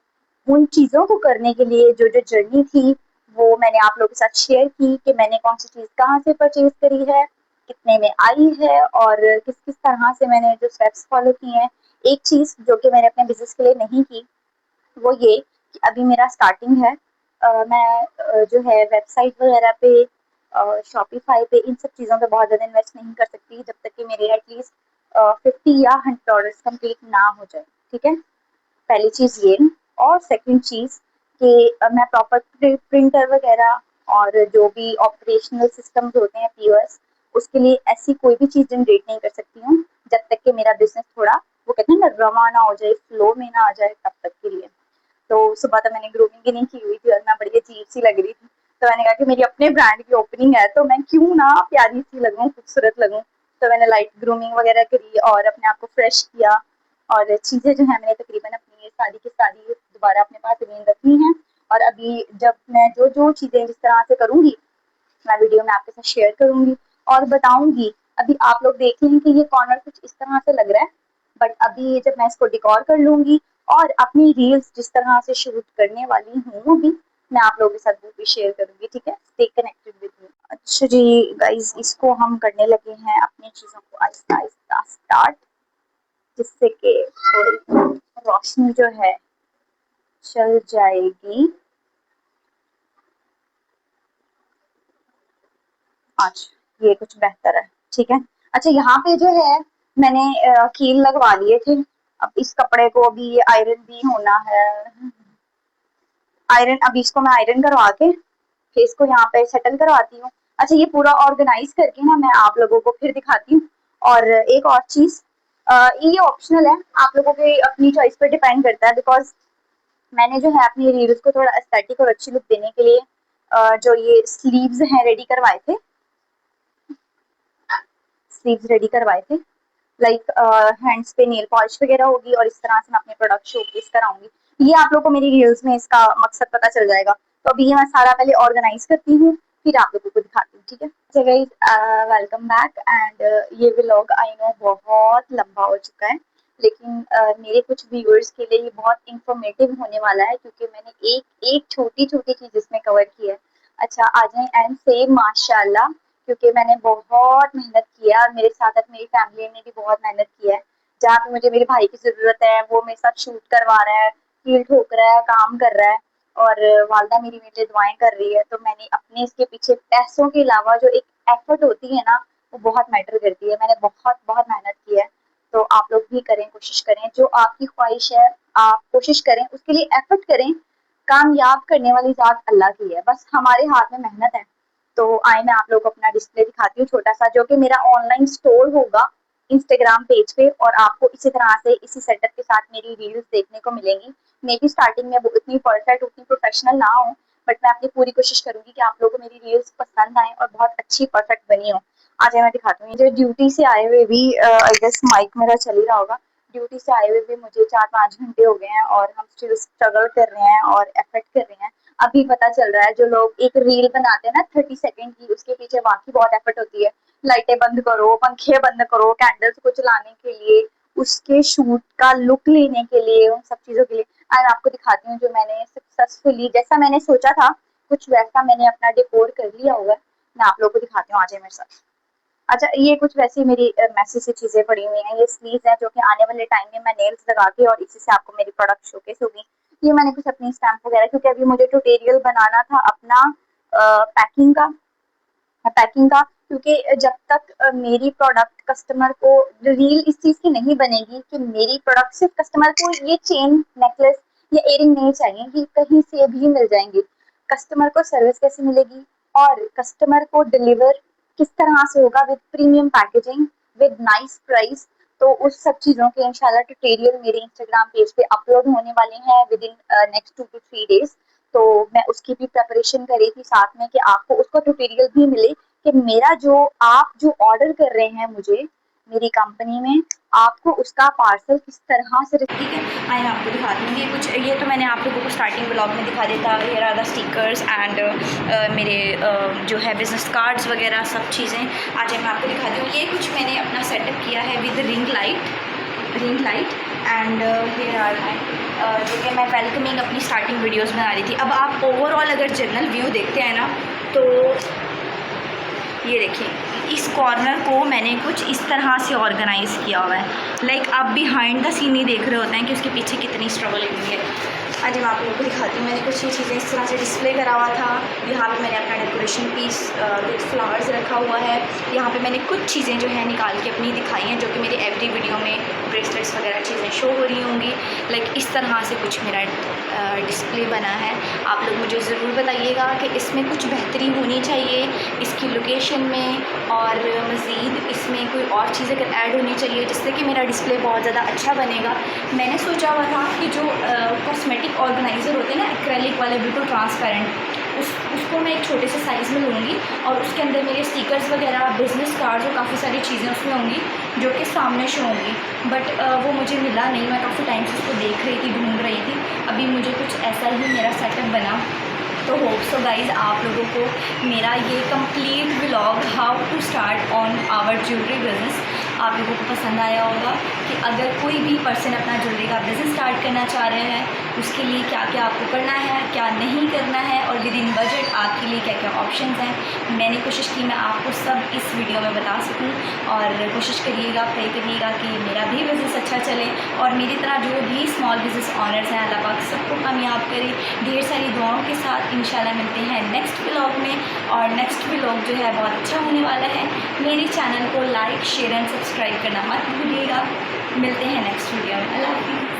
उन चीजों को करने के लिए जो जो जर्नी थी वो मैंने आप लोगों के साथ शेयर की कि मैंने कौन सी चीज कहाँ से परचेज करी है, कितने में आई है और किस किस तरह से मैंने जो स्टेप्स फॉलो किए हैं। एक चीज जो कि मैंने अपने बिजनेस के लिए नहीं की वो ये कि अभी मेरा स्टार्टिंग है। मैं जो है वेबसाइट वगैरह पे, शॉपिफाई पे, इन सब चीज़ों पे बहुत ज़्यादा इन्वेस्ट नहीं कर सकती जब तक कि मेरे एटलीस्ट 50 या 100 डॉलर्स कंप्लीट ना हो जाए। ठीक है, पहली चीज़ ये। और सेकंड चीज़ कि मैं प्रॉपर प्रिंटर वगैरह और जो भी ऑपरेशनल सिस्टम्स होते हैं पीओएस, उसके लिए ऐसी कोई भी चीज़ जनरेट नहीं कर सकती हूँ जब तक कि मेरा बिजनेस थोड़ा, वो कहते हैं ना, रवा ना हो जाए, फ्लो में ना आ जाए, तब तक के लिए। तो सुबह तो मैंने ग्रूमिंग ही नहीं की हुई थी और मैं बड़ी अजीब सी लग रही थी, तो मैंने कहा कि मेरी अपने ब्रांड की ओपनिंग है तो मैं क्यों ना प्यारी सी लगूं, खूबसूरत लगूं। तो मैंने लाइट ग्रूमिंग वगैरह करी और अपने आप को फ्रेश किया और चीज़ें जो है मैंने तकरीबन अपनी ये सारी की सारी दोबारा अपने पास अगेन रखनी है। और अभी जब मैं जो जो चीज़ें जिस तरह से करूँगी मैं वीडियो में आपके साथ शेयर करूंगी और बताऊंगी। अभी आप लोग देख लें कि ये कॉर्नर कुछ इस तरह से लग रहा है, बट अभी जब मैं इसको डिकॉर कर लूंगी और अपनी रील्स जिस तरह से शूट करने वाली हूँ अभी, मैं आप लोगों के साथ वो भी शेयर करूंगी। ठीक है, स्टे कनेक्टेड विद मी। अच्छा जी गाइज, इसको हम करने लगे हैं अपनी चीज़ों को आहिस्ता आहिस्ता स्टार्ट, जिससे कि थोड़ी रोशनी जो है चल जाएगी। अच्छा, ये कुछ बेहतर है। ठीक है। अच्छा, यहाँ पे जो है मैंने कील लगवा लिए थे। अब इस कपड़े को अभी ये आयरन भी होना है। आयरन, अभी इसको मैं आयरन करवा के फिर इसको यहाँ पे सेटल करवाती हूँ। अच्छा, ये पूरा ऑर्गेनाइज करके ना मैं आप लोगों को फिर दिखाती हूँ। और एक और चीज, ये ऑप्शनल है, आप लोगों के अपनी चॉइस पर डिपेंड करता है, बिकॉज मैंने जो है अपनी रील्स को थोड़ा एस्थेटिक और अच्छी लुक देने के लिए जो ये स्लीव्स हैं रेडी करवाए थे, स्लीव्स रेडी करवाए थे। हैंड्स पे नेल पॉलिश वगैरह होगी और इस तरह से मैं अपने प्रोडक्ट शोकेस कराऊंगी। ये आप लोग को मेरी रील्स में इसका मकसद पता चल जाएगा। तो अभी ये मैं सारा पहले ऑर्गेनाइज करती हूँ फिर आप लोगों को दिखाती हूँ। ठीक है, चलो गाइस, वेलकम बैक। एंड ये व्लॉग आई नो बहुत लंबा हो चुका है, लेकिन मेरे कुछ व्यूअर्स के लिए ये बहुत इंफॉर्मेटिव होने वाला है क्योंकि मैंने एक एक छोटी छोटी चीज इसमें कवर की है। अच्छा, आ जाए एंड से माशाल्लाह, क्योंकि मैंने बहुत मेहनत किया और मेरे साथ साथ मेरी फैमिली ने भी बहुत मेहनत की है। जहाँ पे मुझे मेरे भाई की जरूरत है वो मेरे साथ शूट करवा रहा है, कील ठोक रहा है, काम कर रहा है और वालदा मेरी मेरे लिए दुआएं कर रही है। तो मैंने अपने इसके पीछे पैसों के अलावा जो एक एफर्ट होती है ना, वो बहुत मैटर करती है। मैंने बहुत बहुत मेहनत की है। तो आप लोग भी करें, कोशिश करें, जो आपकी ख्वाहिश है आप कोशिश करें, उसके लिए एफर्ट करें। कामयाब करने वाली जात अल्लाह की है, बस हमारे हाथ में मेहनत है। तो आए मैं आप लोगों को अपना डिस्प्ले दिखाती हूँ छोटा सा, जो कि मेरा ऑनलाइन स्टोर होगा इंस्टाग्राम पेज पे, और आपको इसी तरह से इसी सेटअप के साथ मेरी रील्स देखने को मिलेंगी। मे बी स्टार्टिंग में वो इतनी परफेक्ट, उतनी प्रोफेशनल ना हो, बट मैं अपनी पूरी कोशिश करूंगी कि आप लोगों को मेरी रील्स पसंद आए और बहुत अच्छी परफेक्ट बनी हो। आज मैं दिखाती हूँ, जो ड्यूटी से आए हुए भी, आई गेस माइक मेरा चल ही रहा होगा, ड्यूटी से आए हुए भी मुझे 4-5 घंटे हो गए हैं और हम स्टिल स्ट्रगल कर रहे हैं और एफर्ट कर रहे हैं। अभी पता चल रहा है जो लोग एक रील बनाते हैं ना 30 सेकेंड की, उसके पीछे वाकई बहुत एफर्ट होती है। लाइटें बंद करो, पंखे बंद करो, कैंडल्स को चलाने के लिए, उसके शूट का लुक लेने के लिए, उन सब चीजों के लिए। आज आपको दिखाती हूँ जो मैंने सक्सेसफुली, जैसा मैंने सोचा था कुछ वैसा मैंने अपना डिकोर कर लिया होगा। मैं आप लोगों को दिखाती हूँ, आ जाए मेरे साथ। अच्छा, ये कुछ वैसी मेरी मैसी सी चीजें पड़ी हुई हैं। ये स्लीव्स हैं जो कि आने वाले टाइम में मैं नेल्स लगा के और इसी से आपको मेरी प्रोडक्ट शोकेस होगी। ये मैंने कुछ अपनी स्टैम्प वगैरह, क्योंकि अभी मुझे ट्यूटोरियल बनाना था अपना पैकिंग का, क्योंकि जब तक मेरी प्रोडक्ट कस्टमर को, रील इस चीज की नहीं बनेगी कि मेरी प्रोडक्ट सिर्फ कस्टमर को ये चेन, नेकलेस या एयरिंग नहीं चाहिए कि कहीं से भी मिल जाएंगे। कस्टमर को सर्विस कैसे मिलेगी और कस्टमर को डिलीवर किस तरह से होगा with premium packaging, with nice price. तो उस सब चीज़ों के इंशाल्लाह ट्यूटोरियल मेरे इंस्टाग्राम पेज पे अपलोड होने वाले हैं with in next 2 to 3 days. तो मैं उसकी भी प्रेपरेशन कर रही थी साथ में कि आपको उसका ट्यूटोरियल भी मिले कि मेरा जो आप जो ऑर्डर कर रहे हैं मुझे मेरी कंपनी में, आपको उसका पार्सल किस तरह से। ठीक है, आइए मैं आपको दिखाती हूँ। ये कुछ, ये तो मैंने आप लोगों को स्टार्टिंग ब्लॉग में दिखा दिया था। ये आर द स्टिकर्स एंड मेरे जो है बिजनेस कार्ड्स वगैरह सब चीज़ें। आज मैं आपको दिखाती हूँ। ये कुछ मैंने अपना सेटअप किया है with ring light and here are my जो कि मैं वेलकमिंग अपनी स्टार्टिंग वीडियोस बना रही थी। अब आप ओवरऑल अगर जनरल व्यू देखते हैं ना, तो ये देखिए, इस कॉर्नर को मैंने कुछ इस तरह से ऑर्गेनाइज़ किया हुआ है। लाइक आप बिहाइंड द सीन ही देख रहे होते हैं कि उसके पीछे कितनी स्ट्रगल हुई है। आज मैं आप लोगों को दिखाती हूँ। मैंने कुछ ये चीज़ें इस तरह से डिस्प्ले करा हुआ था। यहाँ पे मैंने अपना डेकोरेशन पीस विद फ्लावर्स रखा हुआ है। यहाँ पे मैंने कुछ चीज़ें जो है निकाल के अपनी दिखाई हैं, जो कि मेरी एवरी वीडियो में ब्रेसलेट्स वगैरह चीज़ें शो हो रही होंगी। लाइक इस तरह से कुछ मेरा डिस्प्ले बना है। आप लोग मुझे ज़रूर बताइएगा कि इसमें कुछ बेहतरी होनी चाहिए इसकी लोकेशन में, और मज़ीद इसमें कोई और चीज़ अगर ऐड होनी चाहिए जिससे कि मेरा डिस्प्ले बहुत ज़्यादा अच्छा बनेगा। मैंने सोचा हुआ था कि जो कॉस्मेटिक ऑर्गेनाइज़र होते हैं ना, एक्रेलिक वाले बिल्कुल ट्रांसपेरेंट, उसको मैं एक छोटे से साइज़ में लूँगी और उसके अंदर मेरे स्टिकर्स वगैरह, बिज़नेस कार्ड्स और काफ़ी सारी चीज़ें उसमें होंगी जो कि सामने शो होंगी। बट वो मुझे मिला नहीं। मैं काफ़ी टाइम से उसको देख रही थी, ढूंढ रही थी। अभी मुझे कुछ ऐसा ही मेरा सेटअप बना। तो होप सो गाइज़ आप लोगों को मेरा ये complete vlog how to start on our jewellery business आप लोगों को पसंद आया होगा कि अगर कोई भी पर्सन अपना ज्वेलरी का बिज़नेस स्टार्ट करना चाह रहे हैं, उसके लिए क्या क्या आपको करना है, क्या नहीं करना है, और विद इन बजट आपके लिए क्या क्या ऑप्शंस हैं। मैंने कोशिश की मैं आपको सब इस वीडियो में बता सकूं, और कोशिश करिएगा, प्रे करिएगा कि मेरा भी बिज़नेस अच्छा चले, और मेरी तरह जो भी स्मॉल बिज़नेस ऑनर्स हैं, अल्लाह पाक सबको कामयाब करे। ढेर सारी दुआओं के साथ इंशाल्लाह मिलते हैं नेक्स्ट व्लॉग में, और नेक्स्ट व्लॉग जो है बहुत अच्छा होने वाला है। मेरे चैनल को लाइक, शेयर एंड सब्सक्राइब करना मत भूलिएगा। मिलते हैं नेक्स्ट वीडियो में। अल्लाह हाफ़िज़।